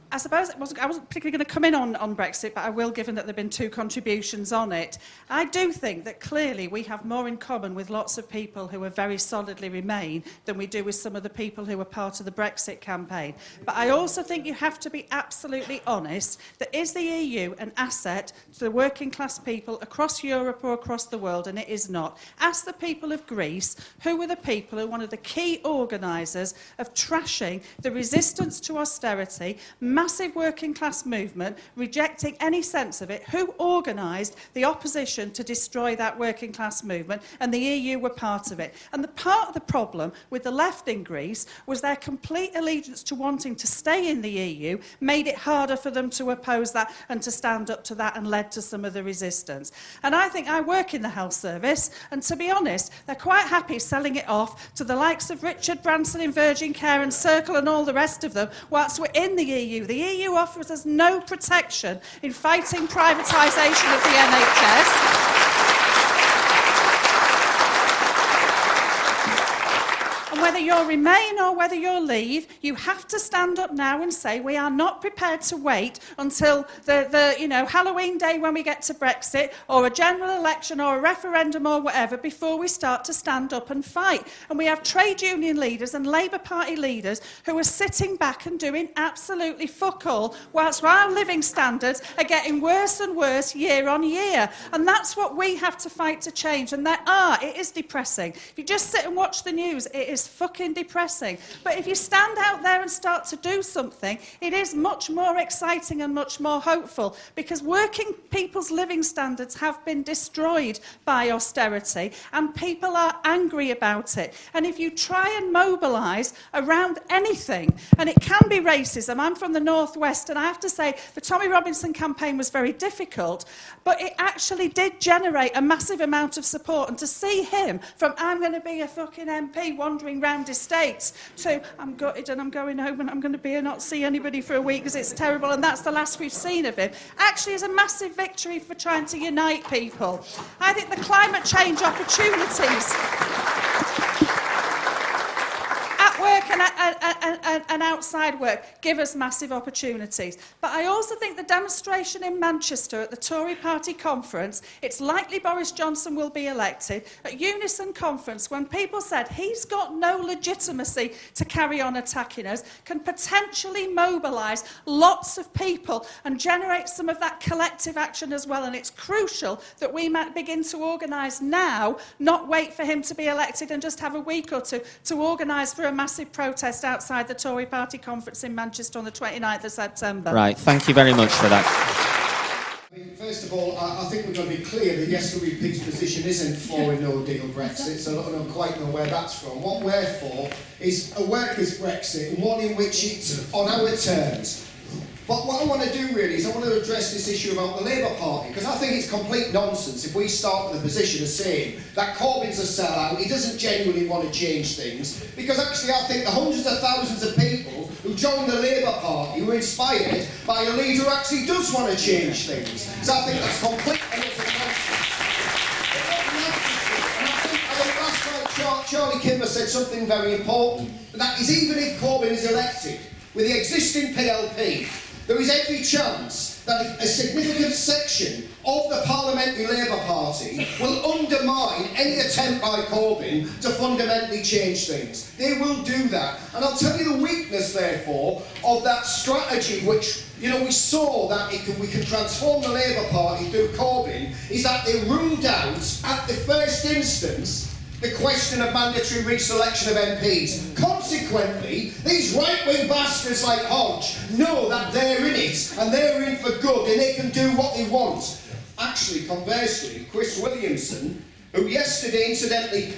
I suppose I wasn't particularly going to come in on Brexit, but I will, given that there have been 2 contributions on it. I do think that clearly we have more in common with lots of people who are very solidly Remain than we do with some of the people who were part of the Brexit campaign. But I also think you have to be absolutely honest that is the EU an asset to the working class people across Europe or across the world, and it is not. Ask the people of Greece who were the people who were one of the key organisers of trashing the resistance to austerity, massive working class movement, rejecting any sense of it, who organised the opposition to destroy that working class movement, and the EU were part of it. And the part of the problem with the left in Greece was their complete allegiance to wanting to stay in the EU made it harder for them to oppose that and to stand up to that, and led to some of the resistance. And I think I work in the health service, and to be honest, they're quite happy selling it off to the likes of Richard Branson in Virgin Care and Circle and all the rest of them whilst we're in the EU. The EU offers us no protection in fighting privatisation of the NHS. And whether you're Remain or whether you're Leave, you have to stand up now and say we are not prepared to wait until the Halloween day when we get to Brexit, or a general election or a referendum or whatever, before we start to stand up and fight. And we have trade union leaders and Labour Party leaders who are sitting back and doing absolutely fuck all, whilst our living standards are getting worse and worse year on year. And that's what we have to fight to change. And it is depressing. If you just sit and watch the news, it is fucking depressing. But if you stand out there and start to do something, it is much more exciting and much more hopeful, because working people's living standards have been destroyed by austerity, and people are angry about it. And if you try and mobilise around anything, and it can be racism, I'm from the Northwest, and I have to say the Tommy Robinson campaign was very difficult, but it actually did generate a massive amount of support. And to see him from I'm going to be a fucking MP wandering round estates to I'm gutted and I'm going home and I'm going to be and not see anybody for a week because it's terrible and that's the last we've seen of him, actually is a massive victory for trying to unite people. I think the climate change opportunities at work and outside work give us massive opportunities. But I also think the demonstration in Manchester at the Tory party conference, it's likely Boris Johnson will be elected, at Unison conference, when people said he's got no legitimacy to carry on attacking us, can potentially mobilise lots of people and generate some of that collective action as well. And it's crucial that we might begin to organise now, not wait for him to be elected and just have a week or two to organise for a massive protest outside the Tory party conference in Manchester on the 29th of September. Right, thank you very much for that. First of all, I think we've got to be clear that the SWP's position isn't for a no-deal Brexit, so I don't quite know where that's from. What we're for is a workers' Brexit, and one in which it's on our terms. But what I want to do really is I want to address this issue about the Labour Party, because I think it's complete nonsense if we start with the position of saying that Corbyn's a sellout, he doesn't genuinely want to change things, because actually I think the hundreds of thousands of people who joined the Labour Party were inspired by a leader who actually does want to change things. So I think that's complete and utter nonsense. I think last night Charlie Kimber said something very important, and that is even if Corbyn is elected with the existing PLP, there is every chance that a significant section of the Parliamentary Labour Party will undermine any attempt by Corbyn to fundamentally change things. They will do that. And I'll tell you the weakness, therefore, of that strategy, which, we saw that we can transform the Labour Party through Corbyn, is that they ruled out, at the first instance, the question of mandatory reselection of MPs. Consequently, these right-wing bastards like Hodge know that they're in it, and they're in for good, and they can do what they want. Actually, conversely, Chris Williamson, who yesterday, incidentally,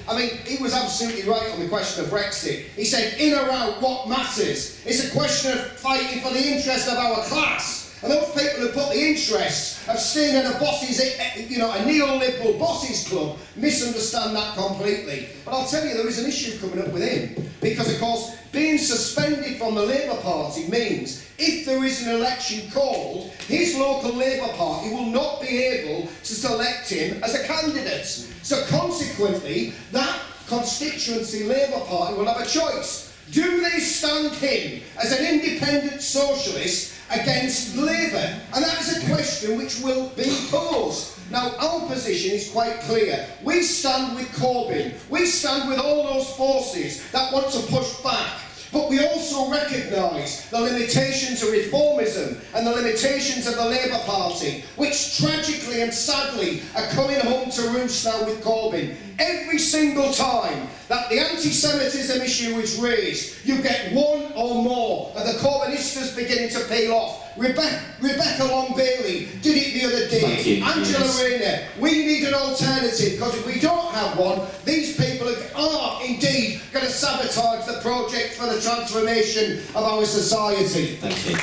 he was absolutely right on the question of Brexit. He said, in or out, what matters? It's a question of fighting for the interest of our class. And those people who put the interests of staying in a neoliberal bosses club misunderstand that completely. But I'll tell you, there is an issue coming up with him. Because, of course, being suspended from from the Labour Party means if there is an election called, his local Labour Party will not be able to select him as a candidate. So consequently, that constituency Labour Party will have a choice. Do they stand him as an independent socialist against Labour? And that is a question which will be posed. Now, our position is quite clear. We stand with Corbyn. We stand with all those forces that want to push back. But we also recognise the limitations of reformism and the limitations of the Labour Party, which tragically and sadly are coming home to roost now with Corbyn. Every single time that the anti-Semitism issue is raised, you get one or more of the Corbynistas beginning to peel off. Rebecca Long-Bailey did it the other day. Angela Rayner, we need an alternative, because if we don't have one, these people are indeed going to sabotage the project for the transformation of our society. Thank you.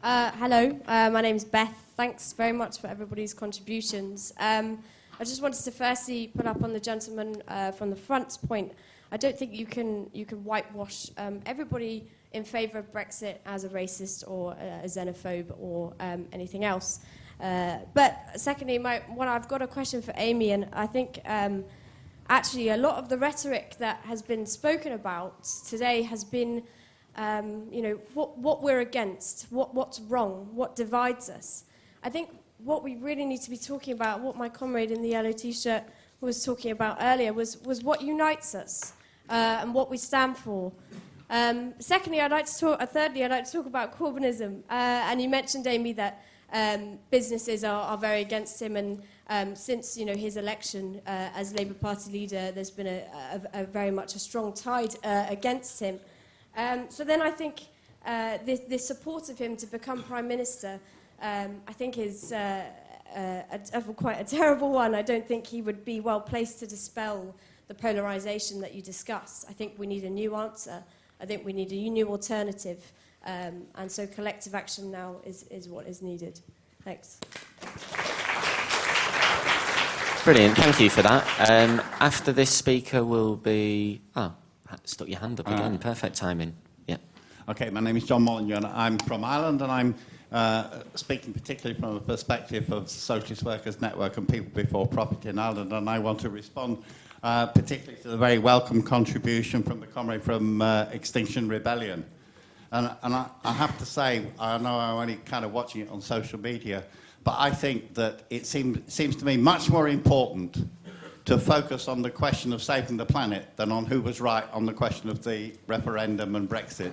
Hello, my name's Beth. Thanks very much for everybody's contributions. I just wanted to firstly put up on the gentleman from the front's point. I don't think you can whitewash everybody in favour of Brexit as a racist or a xenophobe or anything else. But secondly, I've got a question for Amy, and I think actually a lot of the rhetoric that has been spoken about today has been, what we're against, what's wrong, what divides us. I think what we really need to be talking about, what my comrade in the yellow T-shirt was talking about earlier, was what unites us and what we stand for. Thirdly, I'd like to talk about Corbynism. And you mentioned, Amy, that businesses are very against him, and since his election as Labour Party leader, there's been a very much a strong tide against him. So then I think this support of him to become Prime Minister, I think is quite a terrible one. I don't think he would be well placed to dispel the polarisation that you discuss. I think we need a new answer. I think we need a new alternative. And so collective action now is what is needed. Thanks. Brilliant, thank you for that. After this speaker will be... Oh, stuck your hand up again, perfect timing. Yeah. Okay, my name is John Molyneux, and I'm from Ireland, and I'm speaking particularly from the perspective of Socialist Workers Network and People Before Profit in Ireland, and I want to respond particularly to the very welcome contribution from the comrade from Extinction Rebellion. And I have to say, I know I'm only kind of watching it on social media, but I think that it seems to me much more important to focus on the question of saving the planet than on who was right on the question of the referendum and Brexit.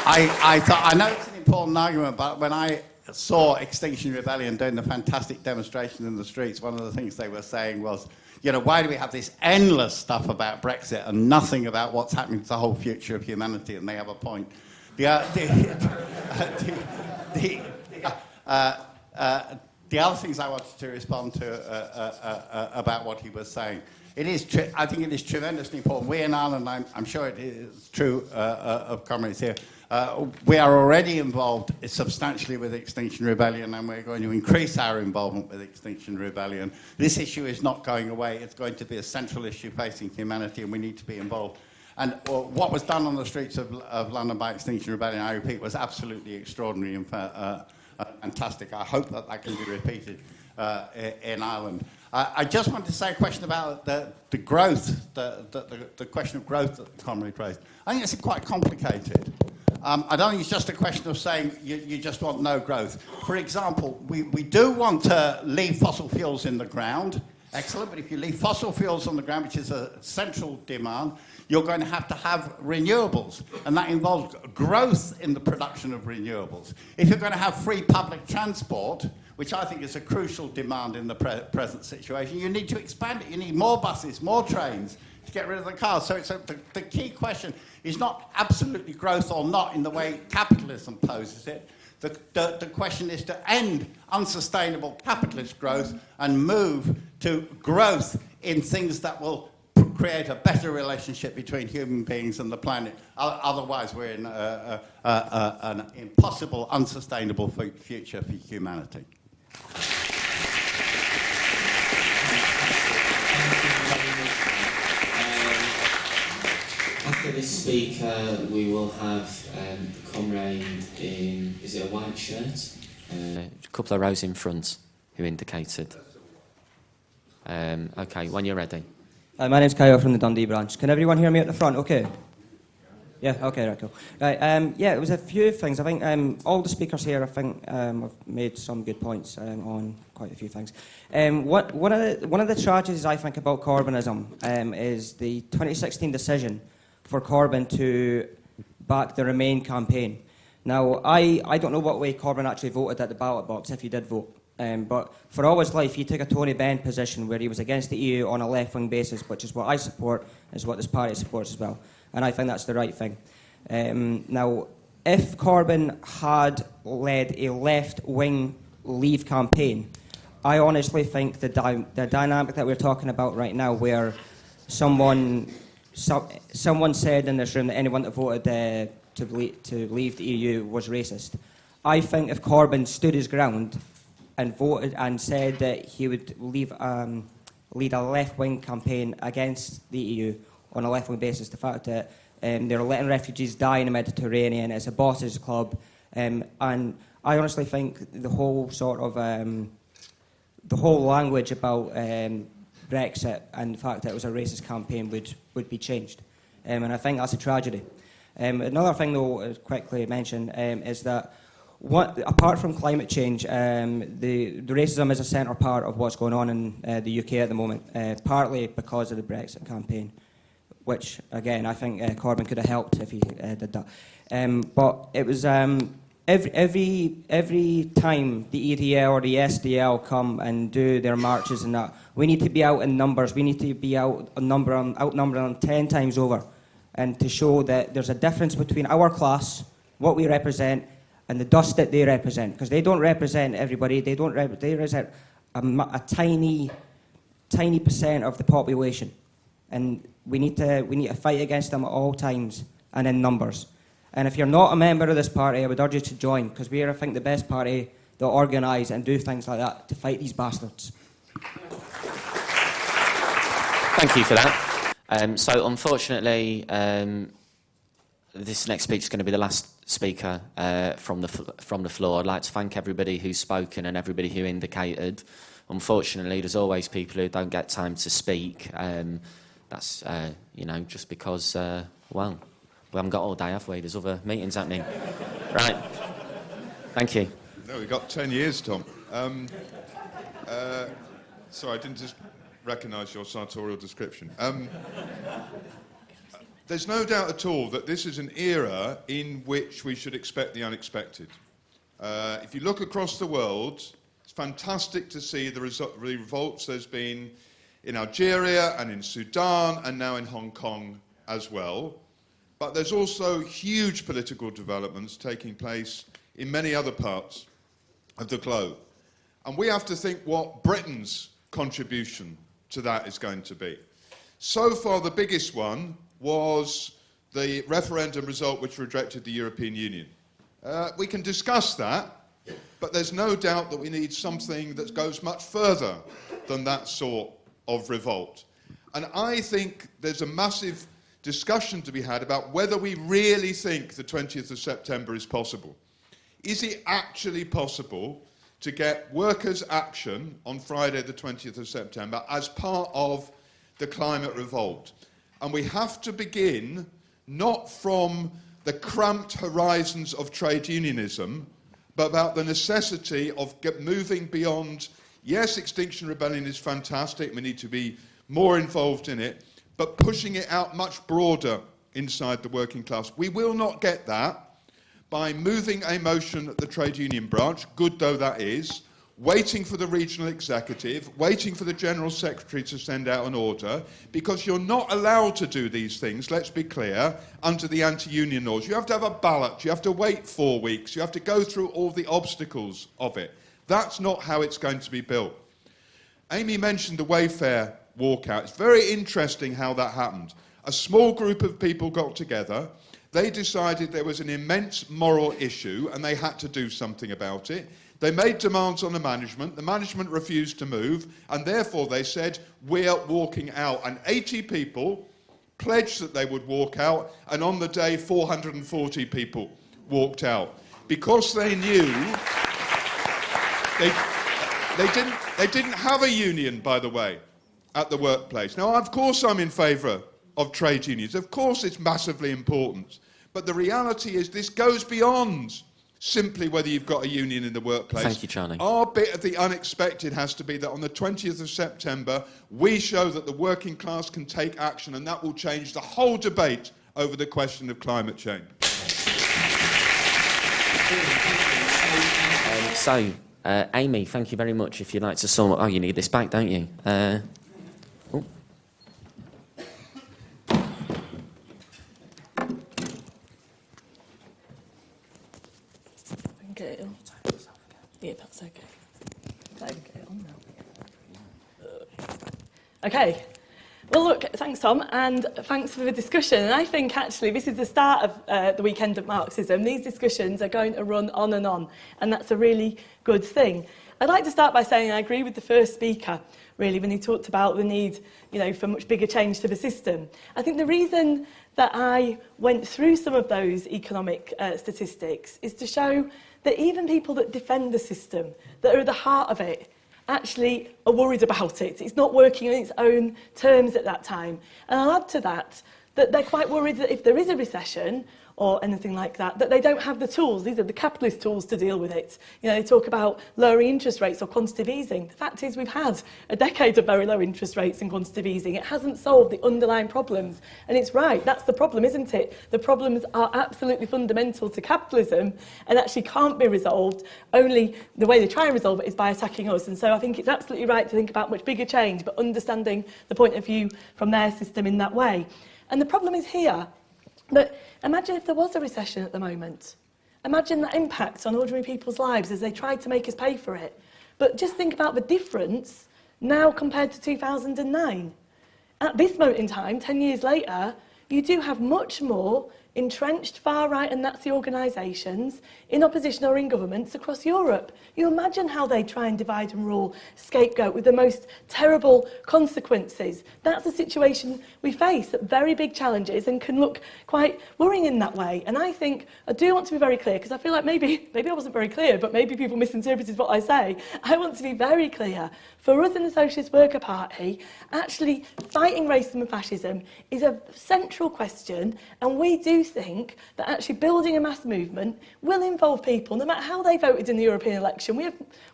I know it's an important argument, but when I saw Extinction Rebellion doing the fantastic demonstration in the streets, one of the things they were saying was, why do we have this endless stuff about Brexit and nothing about what's happening to the whole future of humanity? And they have a point. The other things I wanted to respond to about what he was saying, I think it is tremendously important. We in Ireland, I'm sure it is true of comrades here, we are already involved substantially with Extinction Rebellion, and we're going to increase our involvement with Extinction Rebellion. This issue is not going away. It's going to be a central issue facing humanity, and we need to be involved. And what was done on the streets of London by Extinction Rebellion, I repeat, was absolutely extraordinary and fantastic. I hope that can be repeated in Ireland. I just want to say a question about the growth, the question of growth that the comrade raised. I think it's quite complicated. I don't think it's just a question of saying you just want no growth. For example, we do want to leave fossil fuels in the ground. Excellent, but if you leave fossil fuels on the ground, which is a central demand, you're going to have renewables, and that involves growth in the production of renewables. If you're going to have free public transport, which I think is a crucial demand in the present situation, you need to expand it. You need more buses, more trains to get rid of the cars. So the key question is not absolutely growth or not in the way capitalism poses it. The question is to end unsustainable capitalist growth and move to growth in things that will create a better relationship between human beings and the planet. Otherwise, we're in an impossible, unsustainable future for humanity. speaker, we will have the comrade in, is it a white shirt? A couple of rows in front who indicated. Okay, when you're ready. My name's Khai from the Dundee branch. Can everyone hear me at the front? Okay. Yeah, okay, right, cool. Right, yeah, it was a few things. I think all the speakers here, I think, have made some good points on quite a few things. One of the tragedies I think about Corbynism is the 2016 decision for Corbyn to back the Remain campaign. Now, I don't know what way Corbyn actually voted at the ballot box, if he did vote. But for all his life, he took a Tony Benn position where he was against the EU on a left-wing basis, which is what I support, is what this party supports as well. And I think that's the right thing. Now, if Corbyn had led a left-wing Leave campaign, I honestly think the dynamic that we're talking about right now, where someone said in this room that anyone that voted to leave the EU was racist. I think if Corbyn stood his ground and voted and said that he would lead a left-wing campaign against the EU on a left-wing basis, the fact that they're letting refugees die in the Mediterranean, it's a bosses club, and I honestly think the whole sort of the whole language about Brexit and the fact that it was a racist campaign would be changed, and I think that's a tragedy. Another thing, though, to quickly mention is that apart from climate change, the racism is a centre part of what's going on in the UK at the moment, partly because of the Brexit campaign, which, again, I think Corbyn could have helped if he did that. But it was every time the EDL or the SDL come and do their marches and that, we need to be out in numbers. We need to be outnumbered on 10 times over, and to show that there's a difference between our class, what we represent, and the dust that they represent, because they don't represent everybody. They represent a tiny percent of the population, and we need to fight against them at all times and in numbers. And if you're not a member of this party, I would urge you to join, because we are, I think, the best party that organise and do things like that to fight these bastards. Thank you for that. So, unfortunately, this next speech is going to be the last speaker from the floor. I'd like to thank everybody who's spoken and everybody who indicated. Unfortunately, there's always people who don't get time to speak. That's just because we haven't got all day, have we? There's other meetings happening. Right. Thank you. No, we've got 10 years, Tom. Sorry, I didn't just recognise your sartorial description. There's no doubt at all that this is an era in which we should expect the unexpected. If you look across the world, it's fantastic to see the revolts there's been in Algeria and in Sudan and now in Hong Kong as well. But there's also huge political developments taking place in many other parts of the globe. And we have to think what Britain's contribution to that is going to be. So far, the biggest one was the referendum result which rejected the European Union. We can discuss that, but there's no doubt that we need something that goes much further than that sort of revolt. And I think there's a massive discussion to be had about whether we really think the 20th of September is possible. Is it actually possible to get workers' action on Friday the 20th of September as part of the climate revolt? And we have to begin not from the cramped horizons of trade unionism, but about the necessity of moving beyond, yes, Extinction Rebellion is fantastic, we need to be more involved in it, but pushing it out much broader inside the working class. We will not get that by moving a motion at the trade union branch, good though that is, waiting for the regional executive, waiting for the General Secretary to send out an order, because you're not allowed to do these things, let's be clear, under the anti-union laws. You have to have a ballot, you have to wait 4 weeks, you have to go through all the obstacles of it. That's not how it's going to be built. Amy mentioned the Wayfarer Walkout. It's very interesting how that happened. A small group of people got together, they decided there was an immense moral issue and they had to do something about it. They made demands on the management refused to move, and therefore they said, we're walking out. And 80 people pledged that they would walk out, and on the day 440 people walked out. Because they knew they didn't have a union, by the way, at the workplace. Now, of course I'm in favour of trade unions. Of course it's massively important. But the reality is this goes beyond simply whether you've got a union in the workplace. Thank you, Charlie. Our bit of the unexpected has to be that on the 20th of September, we show that the working class can take action, and that will change the whole debate over the question of climate change. Amy, thank you very much. If you'd like to sum up... Oh, you need this back, don't you? Okay. Yeah, that's okay. Okay. Well, look, thanks, Tom, and thanks for the discussion. And I think, actually, this is the start of the weekend of Marxism. These discussions are going to run on, and that's a really good thing. I'd like to start by saying I agree with the first speaker, really, when he talked about the need, for much bigger change to the system. I think the reason that I went through some of those economic statistics is to show that even people that defend the system, that are at the heart of it, actually are worried about it. It's not working on its own terms at that time. And I'll add to that they're quite worried that if there is a recession or anything like that, that they don't have the tools. These are the capitalist tools to deal with it. They talk about lowering interest rates or quantitative easing. The fact is we've had a decade of very low interest rates and quantitative easing. It hasn't solved the underlying problems. And it's right, that's the problem, isn't it? The problems are absolutely fundamental to capitalism and actually can't be resolved. Only the way they try and resolve it is by attacking us. And so I think it's absolutely right to think about much bigger change, but understanding the point of view from their system in that way. And the problem is here. But imagine if there was a recession at the moment. Imagine that impact on ordinary people's lives as they tried to make us pay for it. But just think about the difference now compared to 2009. At this moment in time, 10 years later, you do have much more entrenched far-right and Nazi organisations in opposition or in governments across Europe. You imagine how they try and divide and rule, scapegoat with the most terrible consequences. That's the situation we face, very big challenges, and can look quite worrying in that way. And I think, I do want to be very clear, because I feel like maybe I wasn't very clear, but maybe people misinterpreted what I say. I want to be very clear. For us in the Socialist Worker Party, actually fighting racism and fascism is a central question, and we do think that actually building a mass movement will involve people, no matter how they voted in the European election.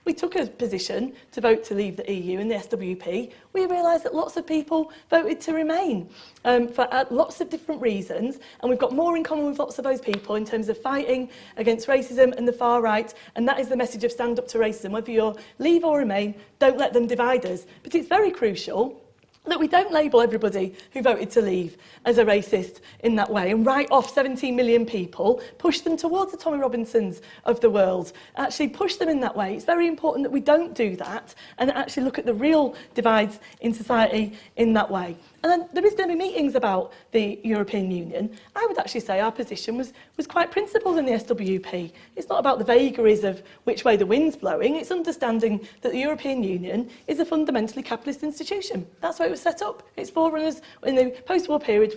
We took a position to vote to leave the EU and the SWP. We realised that lots of people voted to remain for lots of different reasons, and we've got more in common with lots of those people in terms of fighting against racism and the far right, and that is the message of Stand Up to Racism. Whether you're leave or remain, don't let them divide us. But it's very crucial that we don't label everybody who voted to leave as a racist in that way and write off 17 million people, push them towards the Tommy Robinsons of the world, actually push them in that way. It's very important that we don't do that and actually look at the real divides in society in that way. And then there is going to be meetings about the European Union. I would actually say our position was quite principled in the SWP. It's not about the vagaries of which way the wind's blowing. It's understanding that the European Union is a fundamentally capitalist institution. That's why it was set up. Its forerunners in the post-war period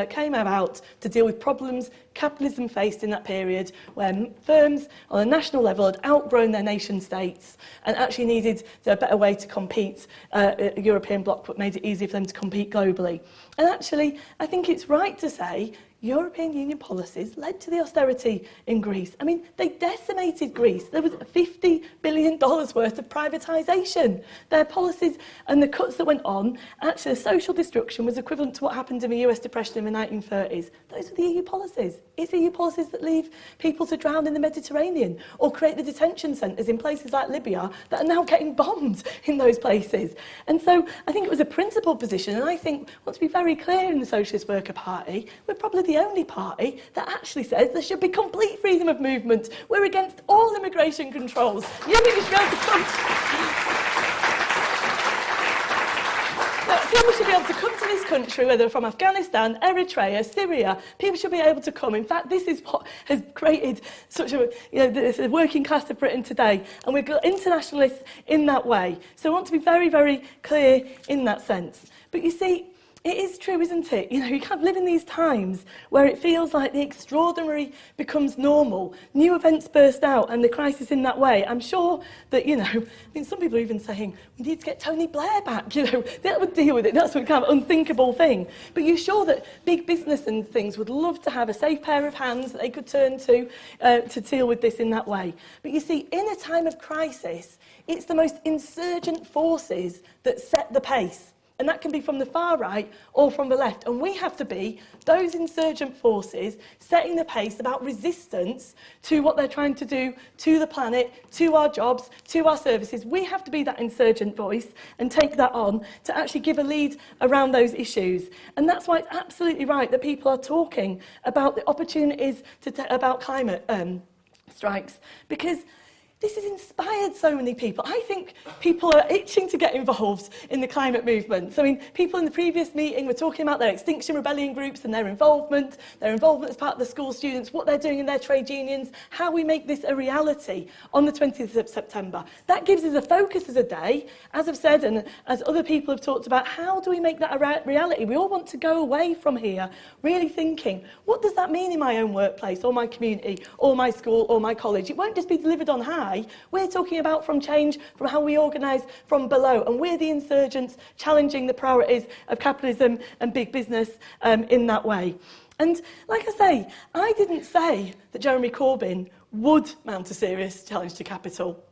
came about to deal with problems capitalism faced in that period when firms on a national level had outgrown their nation states and actually needed a better way to compete. A European bloc made it easier for them to compete globally. And actually, I think it's right to say European Union policies led to the austerity in Greece. I mean, they decimated Greece. There was $50 billion worth of privatisation. Their policies and the cuts that went on, actually the social destruction was equivalent to what happened in the US Depression in the 1930s. Those were the EU policies. It's EU policies that leave people to drown in the Mediterranean or create the detention centres in places like Libya that are now getting bombed in those places. And so I think it was a principled position, and I think, I want to be very clear in the Socialist Worker Party, we're probably the only party that actually says there should be complete freedom of movement. We're against all immigration controls. Young people should be able to come. People should be able to come to this country, whether from Afghanistan, Eritrea, Syria. People should be able to come. In fact, this is what has created such a, the working class of Britain today. And we've got internationalists in that way. So I want to be very, very clear in that sense. But you see, it is true, isn't it? You know, you kind of live in these times where it feels like the extraordinary becomes normal. New events burst out and the crisis in that way. I'm sure that, you know, I mean, some people are even saying, we need to get Tony Blair back, you know, that would deal with it. That's a kind of unthinkable thing. But you're sure that big business and things would love to have a safe pair of hands that they could turn to deal with this in that way. But you see, in a time of crisis, it's the most insurgent forces that set the pace. And that can be from the far right or from the left. And we have to be those insurgent forces setting the pace about resistance to what they're trying to do to the planet, to our jobs, to our services. We have to be that insurgent voice and take that on to actually give a lead around those issues. And that's why it's absolutely right that people are talking about the opportunities about climate strikes, because this has inspired so many people. I think people are itching to get involved in the climate movement. So, I mean, people in the previous meeting were talking about their Extinction Rebellion groups and their involvement as part of the school students, what they're doing in their trade unions, how we make this a reality on the 20th of September. That gives us a focus as a day. As I've said, and as other people have talked about, how do we make that a reality? We all want to go away from here really thinking, what does that mean in my own workplace or my community or my school or my college? It won't just be delivered on high. We're talking about from change, from how we organise from below, and we're the insurgents challenging the priorities of capitalism and big business in that way. And like I say, I didn't say that Jeremy Corbyn would mount a serious challenge to capital.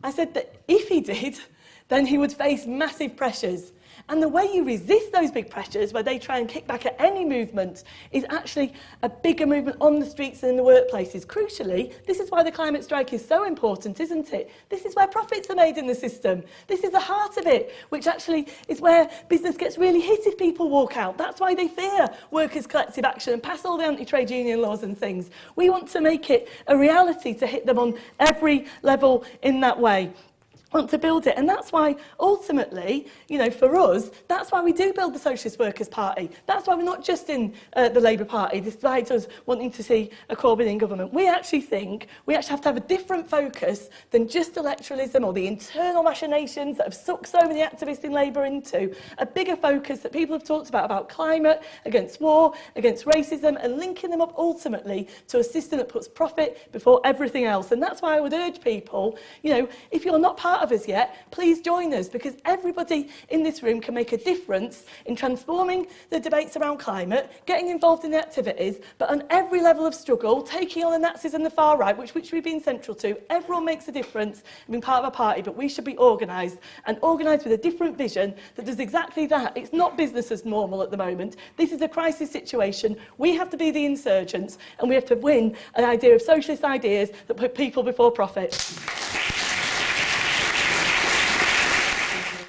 I said that if he did, then he would face massive pressures. And the way you resist those big pressures, where they try and kick back at any movement, is actually a bigger movement on the streets and in the workplaces. Crucially, this is why the climate strike is so important, isn't it? This is where profits are made in the system. This is the heart of it, which actually is where business gets really hit if people walk out. That's why they fear workers' collective action and pass all the anti-trade union laws and things. We want to make it a reality to hit them on every level in that way. Want to build it, and that's why ultimately, you know, for us, that's why we do build the Socialist Workers' Party. That's why we're not just in the Labour Party, despite us wanting to see a Corbyn in government. We actually think we actually have to have a different focus than just electoralism or the internal machinations that have sucked so many activists in Labour into. A bigger focus that people have talked about climate, against war, against racism, and linking them up ultimately to a system that puts profit before everything else. And that's why I would urge people, you know, if you're not part of us yet, please join us, because everybody in this room can make a difference in transforming the debates around climate, getting involved in the activities, but on every level of struggle, taking on the Nazis and the far right, which we've been central to. Everyone makes a difference in being part of a party, but we should be organised, and organised with a different vision that does exactly that. It's not business as normal at the moment. This is a crisis situation. We have to be the insurgents, and we have to win an idea of socialist ideas that put people before profit.